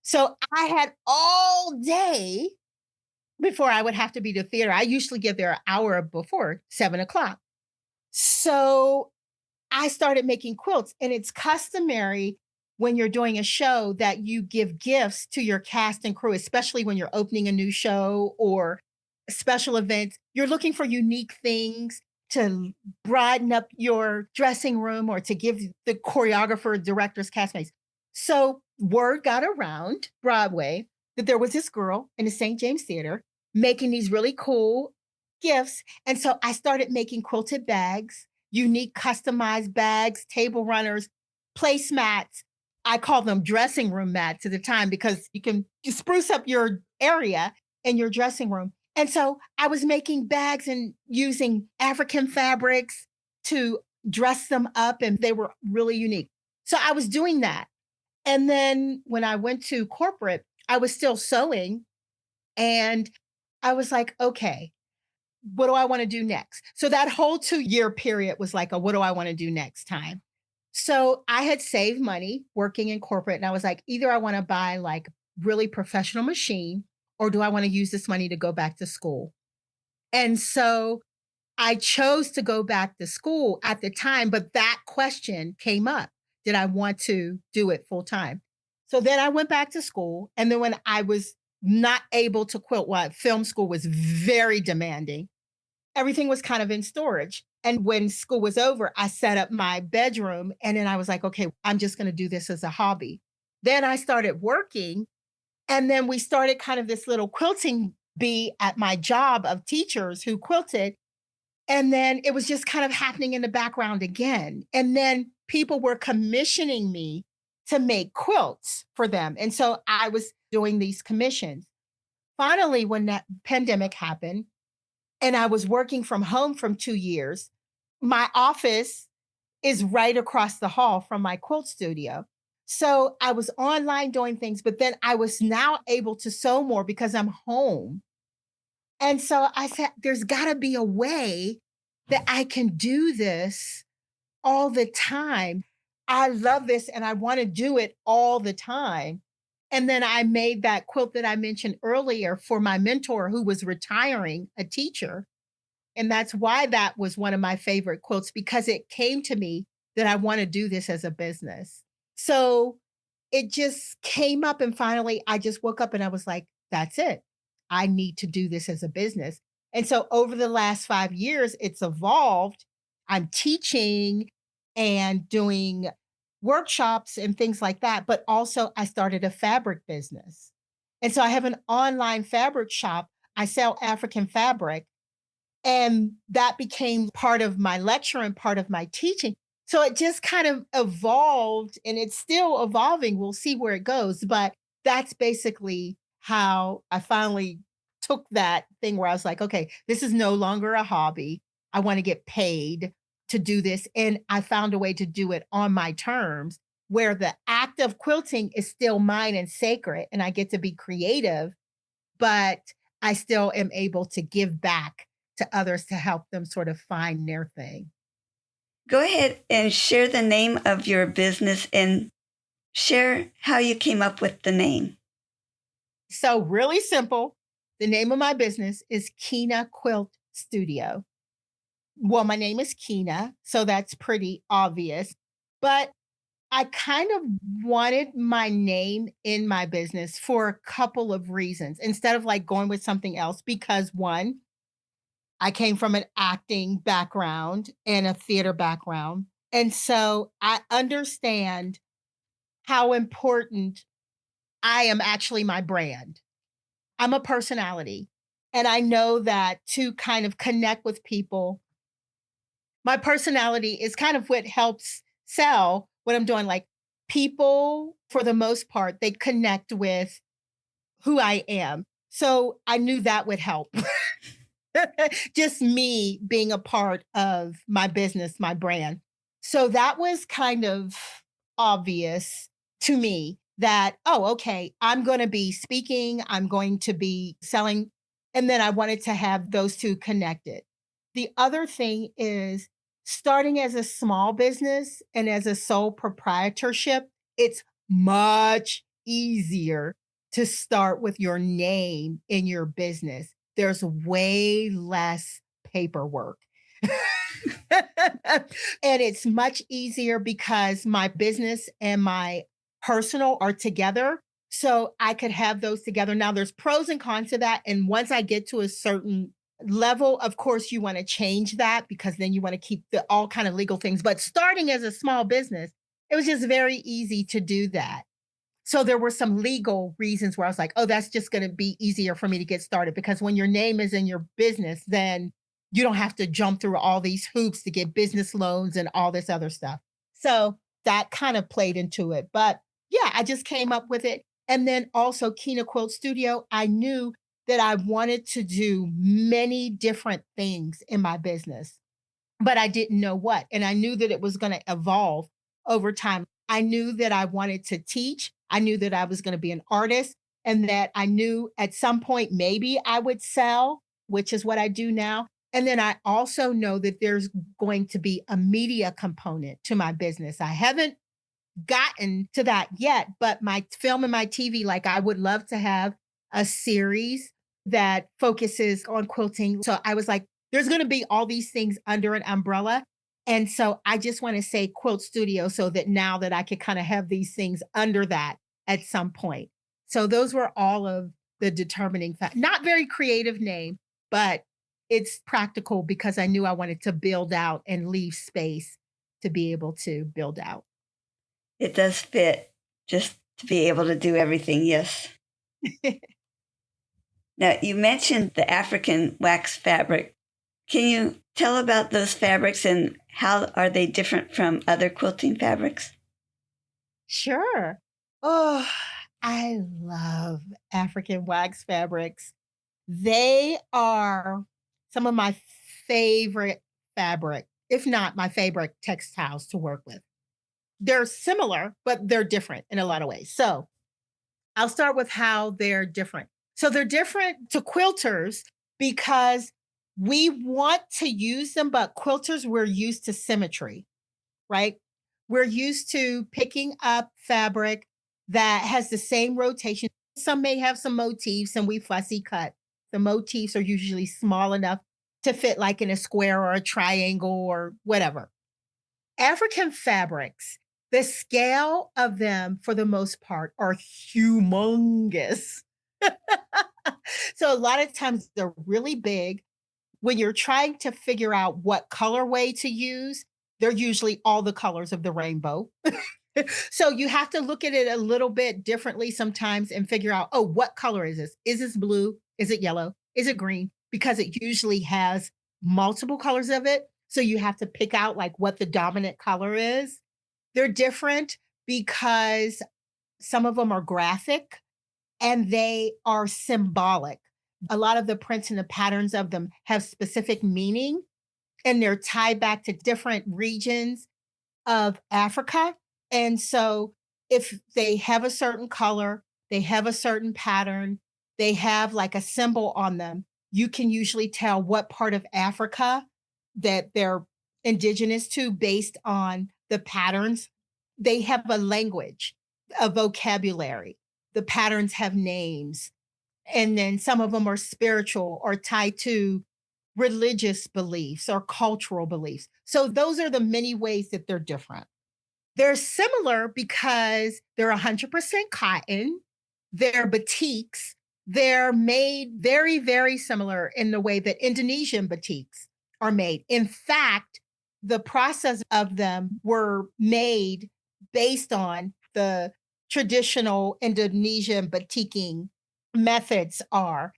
So I had all day before I would have to be to theater. I usually get there an hour before 7 o'clock. So I started making quilts, and it's customary when you're doing a show that you give gifts to your cast and crew, especially when you're opening a new show or special events. You're looking for unique things to brighten up your dressing room or to give the choreographer, directors, castmates. So word got around Broadway that there was this girl in the St. James Theater making these really cool gifts. And so I started making quilted bags, unique customized bags, table runners, placemats. I call them dressing room mats at the time because you spruce up your area in your dressing room. And so I was making bags and using African fabrics to dress them up, and they were really unique. So I was doing that. And then when I went to corporate, I was still sewing, and I was like, okay, what do I want to do next? So that whole 2-year period was like a what do I want to do next time. So I had saved money working in corporate, and I was like, either I want to buy like really professional machine, or do I want to use this money to go back to school? And so I chose to go back to school at the time, but that question came up. Did I want to do it full time? So then I went back to school. And then when I was not able to quilt, what film school was very demanding, everything was kind of in storage. And when school was over, I set up my bedroom and then I was like, okay, I'm just going to do this as a hobby. Then I started working, and then we started kind of this little quilting bee at my job of teachers who quilted. And then it was just kind of happening in the background again. And then people were commissioning me to make quilts for them. And so I was doing these commissions. Finally, when that pandemic happened and I was working from home from 2 years, my office is right across the hall from my quilt studio. So I was online doing things, but then I was now able to sew more because I'm home. And so I said, there's got to be a way that I can do this all the time. I love this and I want to do it all the time. And then I made that quilt that I mentioned earlier for my mentor who was retiring, a teacher. And that's why that was one of my favorite quotes because it came to me that I want to do this as a business. So it just came up and finally I just woke up and I was like, that's it. I need to do this as a business. And so over the last 5 years it's evolved. I'm teaching and doing workshops and things like that, but also I started a fabric business. And so I have an online fabric shop. I sell African fabric and that became part of my lecture and part of my teaching. So it just kind of evolved and it's still evolving. We'll see where it goes. But that's basically how I finally took that thing where I was like, okay, this is no longer a hobby. I want to get paid to do this. And I found a way to do it on my terms where the act of quilting is still mine and sacred and I get to be creative, but I still am able to give back to others to help them sort of find their thing. Go ahead and share the name of your business and share how you came up with the name. So, really simple. The name of my business is Kina Quilt Studio. Well, my name is Kina, so that's pretty obvious. But I kind of wanted my name in my business for a couple of reasons instead of like going with something else. Because one, I came from an acting background and a theater background. And so I understand how important I am actually my brand. I'm a personality. And I know that to kind of connect with people, my personality is kind of what helps sell what I'm doing. Like people, for the most part, they connect with who I am. So I knew that would help. Just me being a part of my business, my brand. So that was kind of obvious to me that, oh, okay, I'm going to be speaking, I'm going to be selling. And then I wanted to have those two connected. The other thing is starting as a small business and as a sole proprietorship, it's much easier to start with your name in your business. There's way less paperwork. And it's much easier because my business and my personal are together. So I could have those together. Now, there's pros and cons to that. And once I get to a certain level, of course, you want to change that because then you want to keep the all kind of legal things. But starting as a small business, it was just very easy to do that. So there were some legal reasons where I was like, "Oh, that's just gonna be easier for me to get started," because when your name is in your business, then you don't have to jump through all these hoops to get business loans and all this other stuff. So that kind of played into it. But yeah, I just came up with it. And then also Kina Quilt Studio, I knew that I wanted to do many different things in my business but I didn't know what. And I knew that it was going to evolve over time. I knew that I wanted to teach. I knew that I was going to be an artist and that I knew at some point maybe I would sell, which is what I do now. And then I also know that there's going to be a media component to my business. I haven't gotten to that yet, but my film and my TV, like I would love to have a series that focuses on quilting. So I was like, there's going to be all these things under an umbrella. And so I just want to say quilt studio so that now that I could kind of have these things under that at some point. So those were all of the determining fact. Not very creative name, but it's practical because I knew I wanted to build out and leave space to be able to build out. It does fit just to be able to do everything, yes. Now, you mentioned the African wax fabric. Can you tell about those fabrics and how are they different from other quilting fabrics? Sure. Oh, I love African wax fabrics. They are some of my favorite fabric. if not my favorite textiles to work with. They're similar, but they're different in a lot of ways. So I'll start with how they're different. So they're different to quilters because we want to use them, but quilters, we're used to symmetry, right? We're used to picking up fabric that has the same rotation. Some may have some motifs and we fussy cut. The motifs are usually small enough to fit like in a square or a triangle or whatever. African fabrics, the scale of them for the most part are humongous. So a lot of times they're really big. When you're trying to figure out what colorway to use, they're usually all the colors of the rainbow. So you have to look at it a little bit differently sometimes and figure out, oh, what color is this? Is this blue? Is it yellow? Is it green? Because it usually has multiple colors of it. So you have to pick out like what the dominant color is. They're different because some of them are graphic and they are symbolic. A lot of the prints and the patterns of them have specific meaning and they're tied back to different regions of Africa. And so if they have a certain color, they have a certain pattern, they have like a symbol on them, you can usually tell what part of Africa that they're indigenous to based on the patterns. They have a language, a vocabulary. The patterns have names. And then some of them are spiritual or tied to religious beliefs or cultural beliefs. So those are the many ways that they're different. They're similar because they're 100% cotton. They're batiks. They're made very, very similar in the way that Indonesian batiks are made. In fact, the process of them were made based on the traditional Indonesian batiking methods are.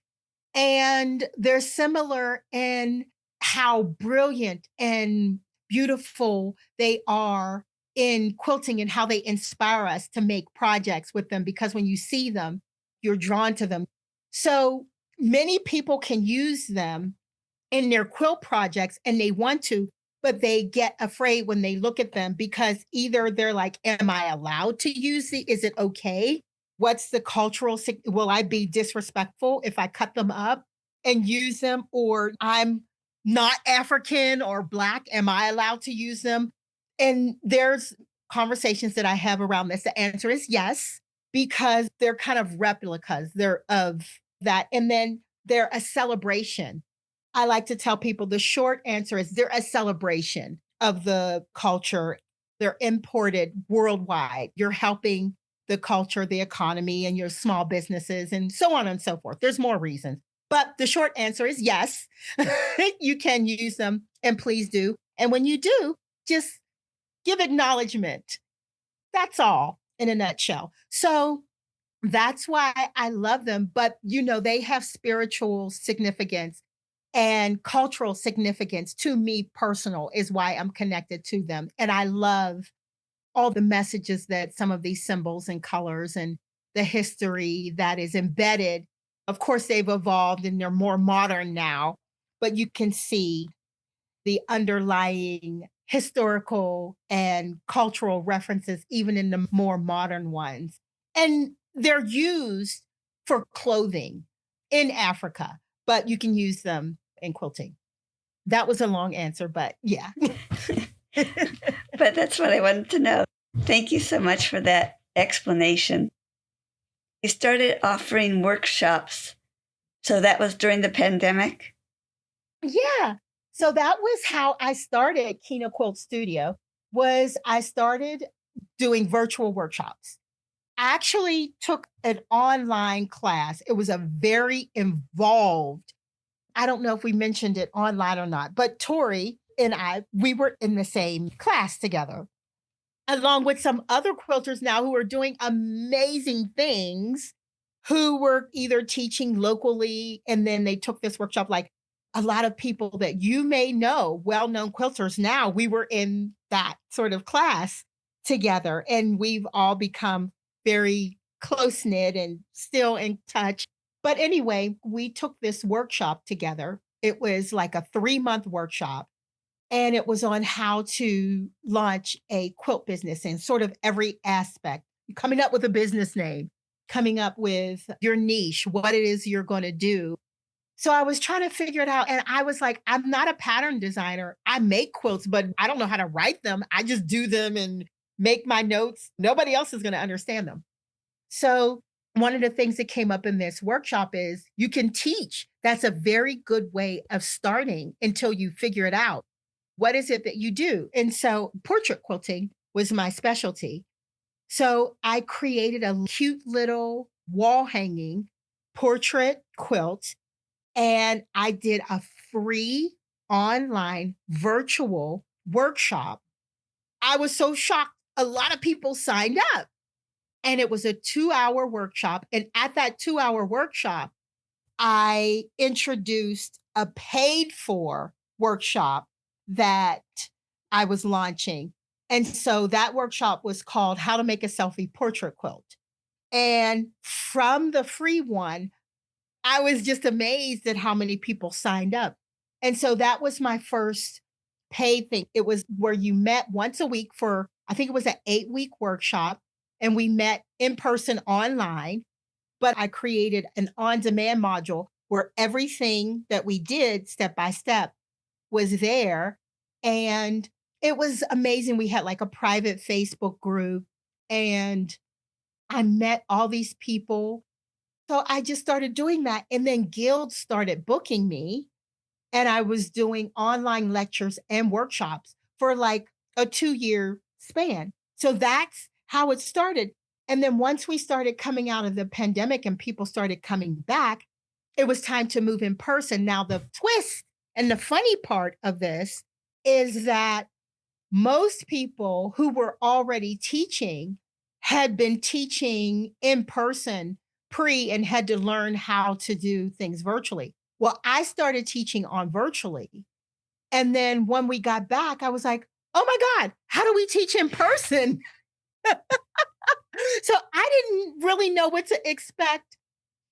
And they're similar in how brilliant and beautiful they are in quilting and how they inspire us to make projects with them because when you see them, you're drawn to them. So many people can use them in their quilt projects and they want to, but they get afraid when they look at them because either they're like, am I allowed to use it? Is it okay? What's the cultural, will I be disrespectful if I cut them up and use them? Or I'm not African or Black. Am I allowed to use them? And there's conversations that I have around this. The answer is yes, because they're kind of replicas. They're of that. And then they're a celebration. I like to tell people the short answer is they're a celebration of the culture. They're imported worldwide. You're helping the culture, the economy, and your small businesses, and so on and so forth. There's more reasons. But the short answer is yes, you can use them, and please do. And when you do, just give acknowledgement. That's all in a nutshell. So that's why I love them. But, they have spiritual significance and cultural significance to me personal is why I'm connected to them. And I love all the messages that some of these symbols and colors and the history that is embedded. Of course, they've evolved and they're more modern now, but you can see the underlying historical and cultural references, even in the more modern ones. And they're used for clothing in Africa, but you can use them in quilting. That was a long answer, but yeah. But that's what I wanted to know. Thank you so much for that explanation. You started offering workshops. So that was during the pandemic? Yeah. So that was how I started Kina Quilt Studio was I started doing virtual workshops. I actually took an online class. It was a very involved, I don't know if we mentioned it online or not, but Tori and I, we were in the same class together, along with some other quilters now who are doing amazing things, who were either teaching locally and then they took this workshop. Like a lot of people that you may know, well known quilters now, we were in that sort of class together and we've all become very close knit and still in touch. But anyway, we took this workshop together. It was like a 3-month workshop And it was on how to launch a quilt business and sort of every aspect, coming up with a business name, coming up with your niche, what it is you're going to do. So I was trying to figure it out. And I was like, I'm not a pattern designer. I make quilts, but I don't know how to write them. I just do them and make my notes. Nobody else is going to understand them. So one of the things that came up in this workshop is you can teach. That's a very good way of starting until you figure it out. What is it that you do? And so portrait quilting was my specialty. So I created a cute little wall hanging portrait quilt, and I did a free online virtual workshop. I was so shocked. A lot of people signed up, and it was a 2-hour workshop. And at that 2-hour workshop, I introduced a paid for workshop that I was launching. And so that workshop was called How to Make a Selfie Portrait Quilt. And from the free one, I was just amazed at how many people signed up. And so that was my first paid thing. It was where you met once a week for, I think it was an 8-week workshop, and we met in person online. But I created an on demand module where everything that we did step by step was there. And it was amazing. We had like a private Facebook group, and I met all these people. So I just started doing that. And then guilds started booking me, and I was doing online lectures and workshops for like a 2-year span. So that's how it started. And then once we started coming out of the pandemic and people started coming back, it was time to move in person. Now, the twist and the funny part of this is that most people who were already teaching had been teaching in person and had to learn how to do things virtually. Well, I started teaching on virtually. And then when we got back, I was like, oh my God, how do we teach in person? So I didn't really know what to expect.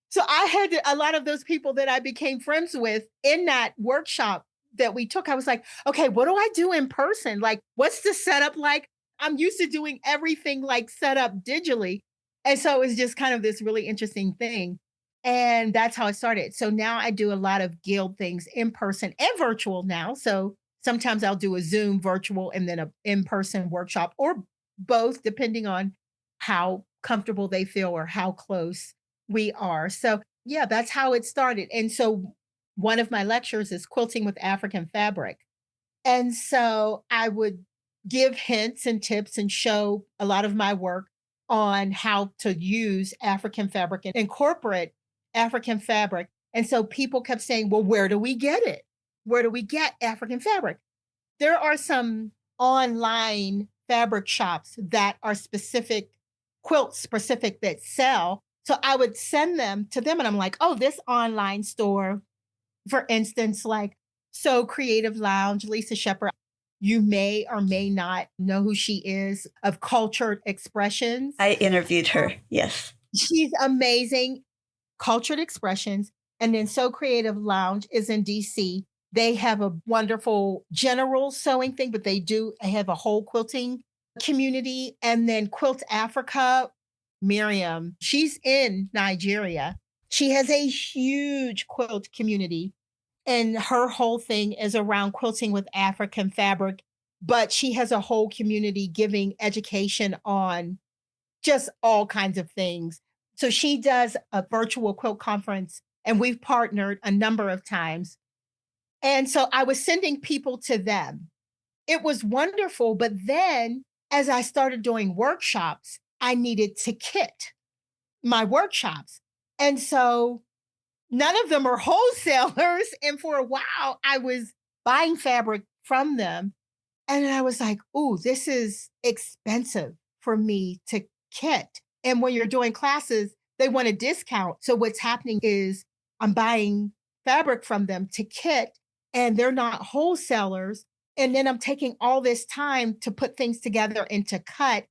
So I had a lot of those people that I became friends with in that workshop that we took. I was like, okay, what do I do in person? Like, what's the setup like? I'm used to doing everything like set up digitally. And so it was just kind of this really interesting thing. And that's how it started. So now I do a lot of guild things in person and virtual now. So sometimes I'll do a Zoom virtual and then a in-person workshop, or both, depending on how comfortable they feel or how close we are. So, yeah, that's how it started. And so one of my lectures is quilting with African fabric. And so I would give hints and tips and show a lot of my work on how to use African fabric and incorporate African fabric. And so people kept saying, well, where do we get it? Where do we get African fabric? There are some online fabric shops that are specific, quilt specific, that sell. So I would send them to them, and I'm like, oh, this online store, for instance, like So Creative Lounge, Lisa Shepherd, you may or may not know who she is, of Cultured Expressions. I interviewed her. Yes. She's amazing. Cultured Expressions. And then So Creative Lounge is in DC. They have a wonderful general sewing thing, but they do have a whole quilting community. And then Quilt Africa, Miriam, she's in Nigeria. She has a huge quilt community, and her whole thing is around quilting with African fabric. But she has a whole community giving education on just all kinds of things. So she does a virtual quilt conference, and we've partnered a number of times. And so I was sending people to them. It was wonderful. But then as I started doing workshops, I needed to kit my workshops. And so none of them are wholesalers. And for a while, I was buying fabric from them. And I was like, ooh, this is expensive for me to kit. And when you're doing classes, they want a discount. So what's happening is I'm buying fabric from them to kit, and they're not wholesalers. And then I'm taking all this time to put things together and to cut.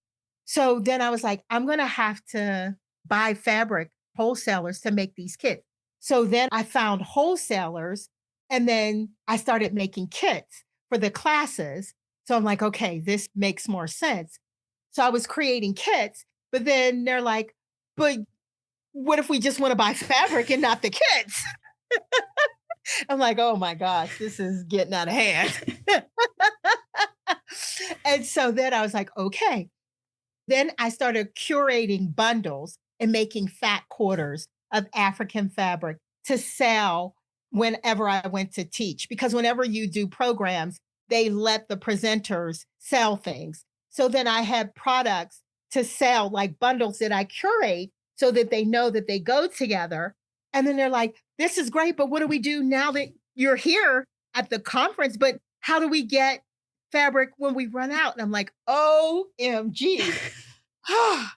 So then I was like, I'm going to have to buy fabric wholesalers to make these kits. So then I found wholesalers, and then I started making kits for the classes. So I'm like, okay, this makes more sense. So I was creating kits, but then they're like, but what if we just want to buy fabric and not the kits? I'm like, oh my gosh, this is getting out of hand. And so then I was like, okay. Then I started curating bundles and making fat quarters of African fabric to sell whenever I went to teach. Because whenever you do programs, they let the presenters sell things. So then I had products to sell, like bundles that I curate so that they know that they go together. And then they're like, this is great, but what do we do now that you're here at the conference? But how do we get fabric when we run out? And I'm like, OMG. I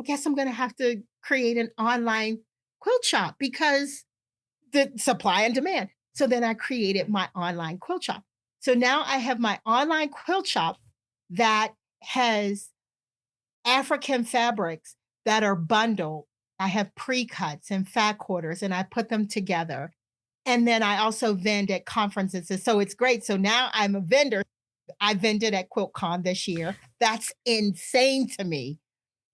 guess I'm gonna have to create an online quilt shop because the supply and demand. So then I created my online quilt shop. So now I have my online quilt shop that has African fabrics that are bundled. I have pre-cuts and fat quarters, and I put them together. And then I also vend at conferences. And so it's great. So now I'm a vendor. I vended at QuiltCon this year. That's insane to me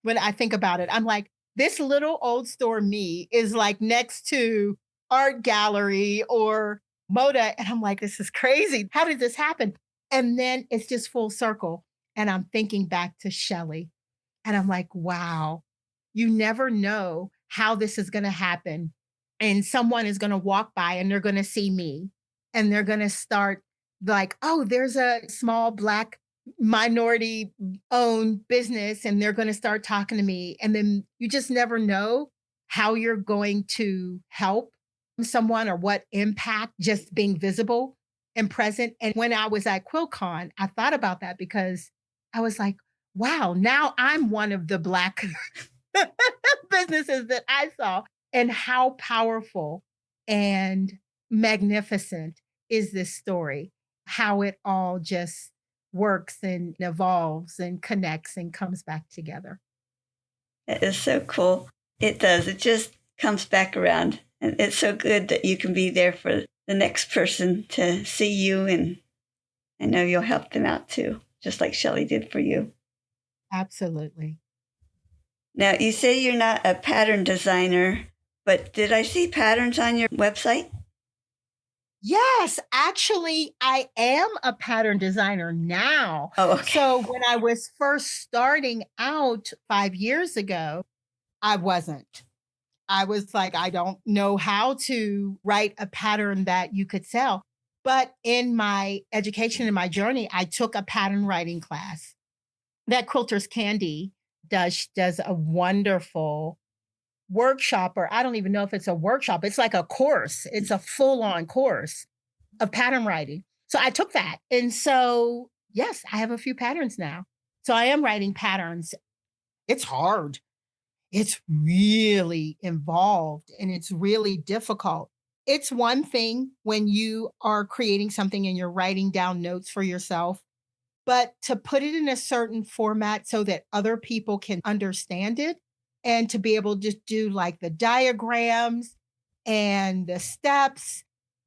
when I think about it. I'm like, this little old store me is like next to art gallery or Moda. And I'm like, this is crazy. How did this happen? And then it's just full circle. And I'm thinking back to Shelley. And I'm like, wow, you never know how this is going to happen. And someone is going to walk by and they're going to see me and they're going to start like, oh, there's a small Black minority owned business and they're going to start talking to me. And then you just never know how you're going to help someone or what impact just being visible and present. And when I was at QuiltCon, I thought about that because I was like, wow, now I'm one of the Black businesses that I saw. And how powerful and magnificent is this story? How it all just works and evolves and connects and comes back together. It is so cool. It does. It just comes back around. And it's so good that you can be there for the next person to see you. And I know you'll help them out too, just like Shelley did for you. Absolutely. Now, you say you're not a pattern designer, but did I see patterns on your website? Yes, actually, I am a pattern designer now. Oh, okay. So when I was first starting out 5 years ago, I wasn't. I was like, I don't know how to write a pattern that you could sell. But in my education and my journey, I took a pattern writing class that Quilter's Candy does. She does a wonderful workshop, or I don't even know if it's a workshop. It's like a course. It's a full on course of pattern writing. So I took that. And so, yes, I have a few patterns now. So I am writing patterns. It's hard. It's really involved and it's really difficult. It's one thing when you are creating something and you're writing down notes for yourself, but to put it in a certain format so that other people can understand it and to be able to do like the diagrams and the steps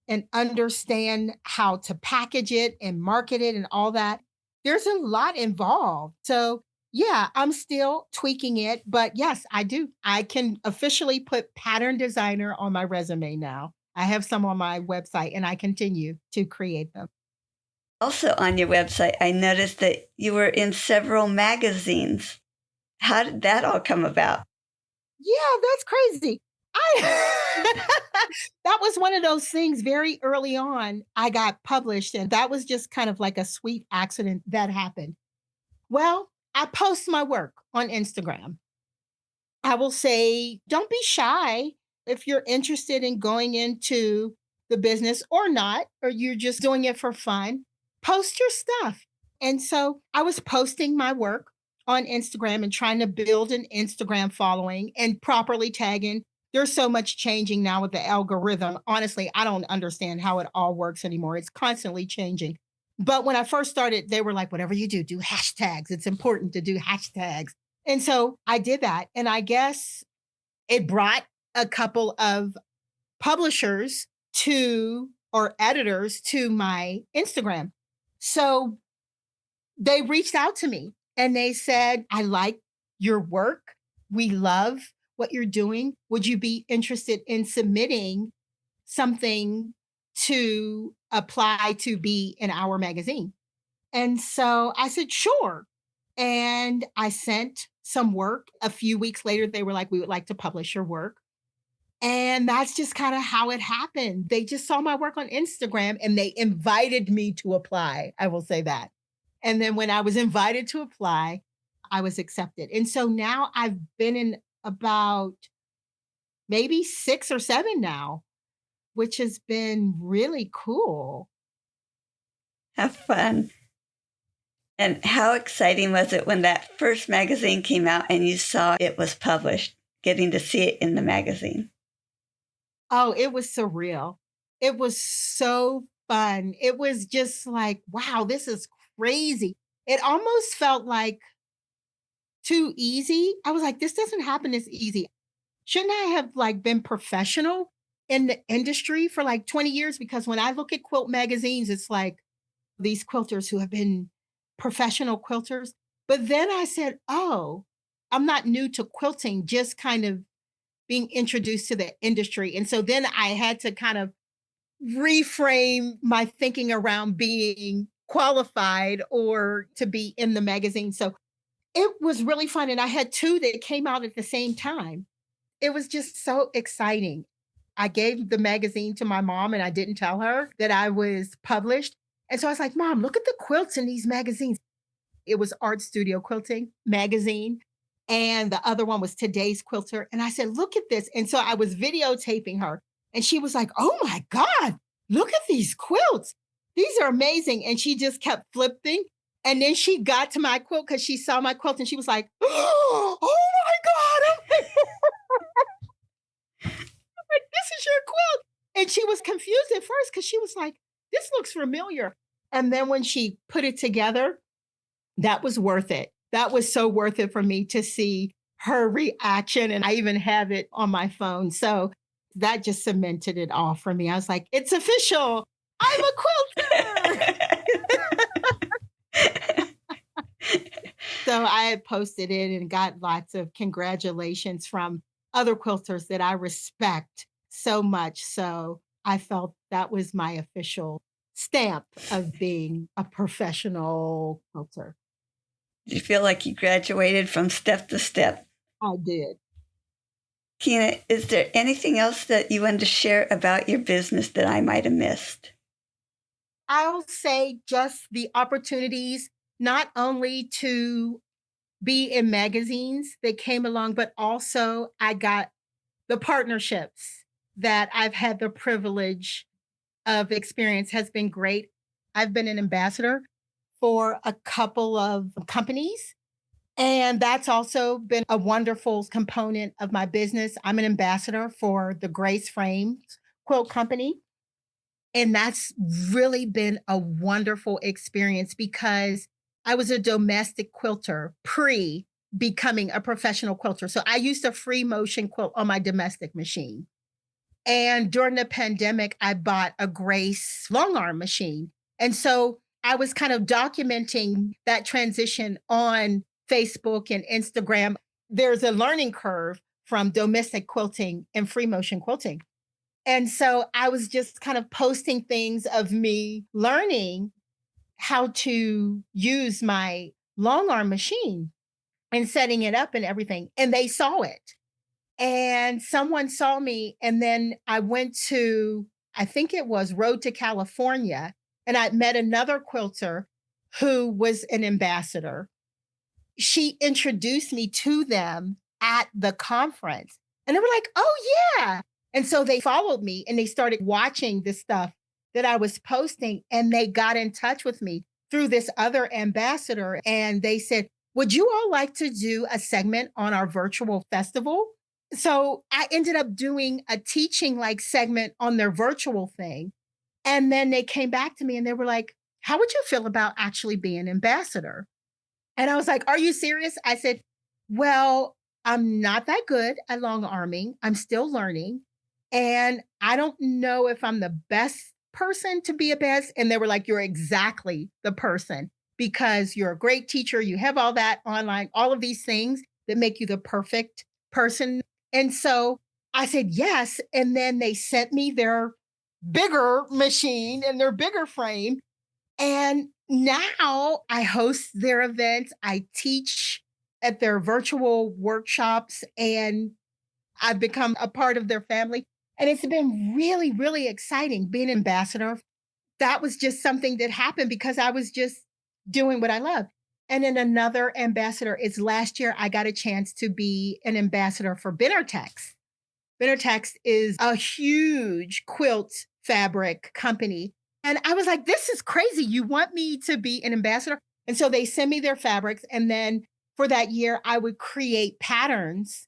and understand how to package it and market it and all that. There's a lot involved. So, yeah, I'm still tweaking it, but yes, I do. I can officially put pattern designer on my resume now. I have some on my website and I continue to create them. Also, on your website, I noticed that you were in several magazines. How did that all come about? Yeah, that's crazy. I that was one of those things very early on. I got published, and that was just kind of like a sweet accident that happened. Well, I post my work on Instagram. I will say, don't be shy if you're interested in going into the business or not, or you're just doing it for fun. Post your stuff. And so I was posting my work on Instagram and trying to build an Instagram following and properly tagging. There's so much changing now with the algorithm. Honestly, I don't understand how it all works anymore. It's constantly changing. But when I first started, they were like, whatever you do hashtags. It's important to do hashtags. And so I did that. And I guess it brought a couple of publishers to or editors to my Instagram. So they reached out to me and they said, I like your work. We love what you're doing. Would you be interested in submitting something to apply to be in our magazine? And so I said, sure. And I sent some work. A few weeks later, they were like, we would like to publish your work. And that's just kind of how it happened. They just saw my work on Instagram and they invited me to apply. I will say that. And then when I was invited to apply, I was accepted. And so now I've been in about maybe 6 or 7 now, which has been really cool. Have fun. And how exciting was it when that first magazine came out and you saw it was published, getting to see it in the magazine? Oh, it was surreal. It was so fun. It was just like, wow, this is crazy. It almost felt like too easy. I was like, this doesn't happen this easy. Shouldn't I have like been professional in the industry for like 20 years? Because when I look at quilt magazines, it's like these quilters who have been professional quilters. But then I said, oh, I'm not new to quilting, just kind of being introduced to the industry. And so then I had to kind of reframe my thinking around being qualified or to be in the magazine. So it was really fun. And I had two that came out at the same time. It was just so exciting. I gave the magazine to my mom and I didn't tell her that I was published. And so I was like, Mom, look at the quilts in these magazines. It was Art Studio Quilting magazine. And the other one was Today's Quilter. And I said, look at this. And so I was videotaping her. And she was like, oh my God, look at these quilts. These are amazing. And she just kept flipping. And then she got to my quilt because she saw my quilt and she was like, oh my God. I'm like, this is your quilt. And she was confused at first because she was like, this looks familiar. And then when she put it together, that was worth it. That was so worth it for me to see her reaction, and I even have it on my phone. So that just cemented it all for me. I was like, "It's official. I'm a quilter." So I had posted it and got lots of congratulations from other quilters that I respect so much. So I felt that was my official stamp of being a professional quilter. You feel like you graduated from step to step. I did. Kina, is there anything else that you wanted to share about your business that I might have missed? I'll say just the opportunities, not only to be in magazines that came along, but also I got the partnerships that I've had the privilege of experience has been great. I've been an ambassador for a couple of companies, and that's also been a wonderful component of my business. I'm an ambassador for the Grace Frames Quilt Company. And that's really been a wonderful experience because I was a domestic quilter pre becoming a professional quilter. So I used a free motion quilt on my domestic machine. And during the pandemic, I bought a Grace long arm machine. And so I was kind of documenting that transition on Facebook and Instagram. There's a learning curve from domestic quilting and free motion quilting. And so I was just kind of posting things of me learning how to use my long arm machine and setting it up and everything. And they saw it. And someone saw me. And then I went to, I think it was Road to California. And I met another quilter who was an ambassador. She introduced me to them at the conference. And they were like, oh, yeah. And so they followed me and they started watching the stuff that I was posting. And they got in touch with me through this other ambassador. And they said, would you all like to do a segment on our virtual festival? So I ended up doing a teaching like segment on their virtual thing. And then they came back to me and they were like, how would you feel about actually being ambassador? And I was like, are you serious? I said, well, I'm not that good at long arming. I'm still learning. And I don't know if I'm the best person to be a best? And they were like, you're exactly the person because you're a great teacher. You have all that online, all of these things that make you the perfect person. And so I said, yes. And then they sent me their bigger machine and their bigger frame. And now I host their events. I teach at their virtual workshops and I've become a part of their family. And it's been really, really exciting being ambassador. That was just something that happened because I was just doing what I love. And then another ambassador is last year, I got a chance to be an ambassador for Benartex. Benartex is a huge quilt fabric company. And I was like, this is crazy. You want me to be an ambassador? And so they send me their fabrics. And then for that year, I would create patterns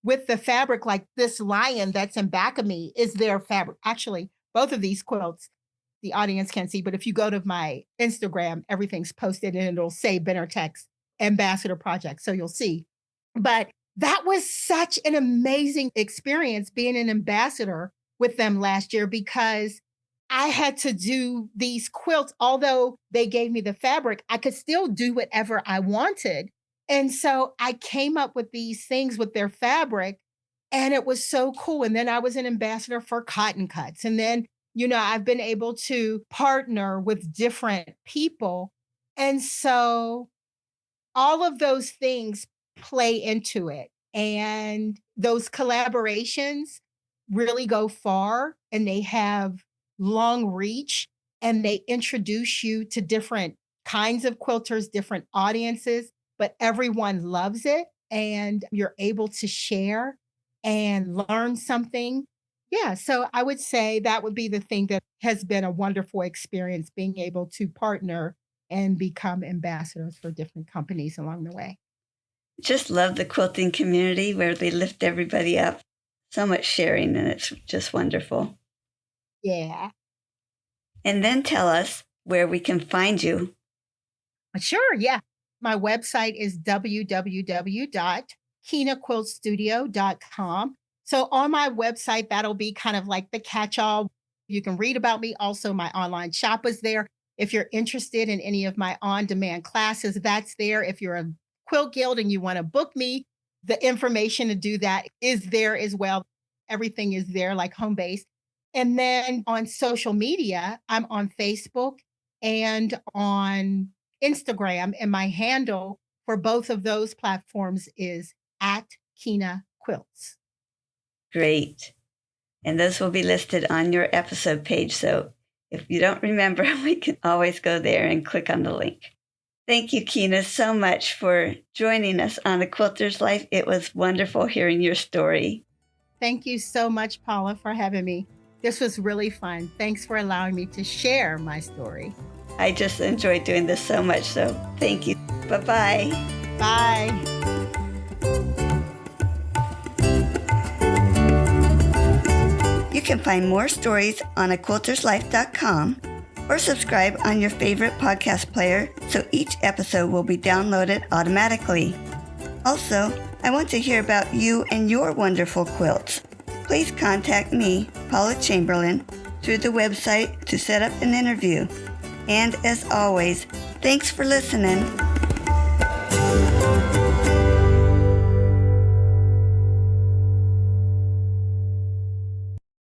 with the fabric, like this lion that's in back of me is their fabric. Actually, both of these quilts, the audience can't see, but if you go to my Instagram, everything's posted and it'll say Benartex Ambassador Project. So you'll see. But that was such an amazing experience being an ambassador with them last year because I had to do these quilts. Although they gave me the fabric, I could still do whatever I wanted. And so I came up with these things with their fabric, and it was so cool. And then I was an ambassador for cotton cuts. And then, I've been able to partner with different people. And so all of those things play into it. And those collaborations really go far and they have long reach and they introduce you to different kinds of quilters, different audiences, but everyone loves it and you're able to share and learn something. Yeah, so I would say that would be the thing that has been a wonderful experience being able to partner and become ambassadors for different companies along the way. Just love the quilting community where they lift everybody up. So much sharing, and it's just wonderful. Yeah. And then tell us where we can find you. Sure, yeah. My website is www.kinaquiltstudio.com. So on my website, that'll be kind of like the catch-all. You can read about me. Also, my online shop is there. If you're interested in any of my on-demand classes, that's there. If you're a quilt guild and you want to book me, the information to do that is there as well. Everything is there, like home based. And then on social media, I'm on Facebook and on Instagram, and my handle for both of those platforms is at Kina Quilts. Great. And those will be listed on your episode page. So if you don't remember, we can always go there and click on the link. Thank you, Kina, so much for joining us on A Quilter's Life. It was wonderful hearing your story. Thank you so much, Paula, for having me. This was really fun. Thanks for allowing me to share my story. I just enjoyed doing this so much, so thank you. Bye-bye. Bye. You can find more stories on aquilterslife.com or subscribe on your favorite podcast player so each episode will be downloaded automatically. Also, I want to hear about you and your wonderful quilts. Please contact me, Paula Chamberlain, through the website to set up an interview. And as always, thanks for listening.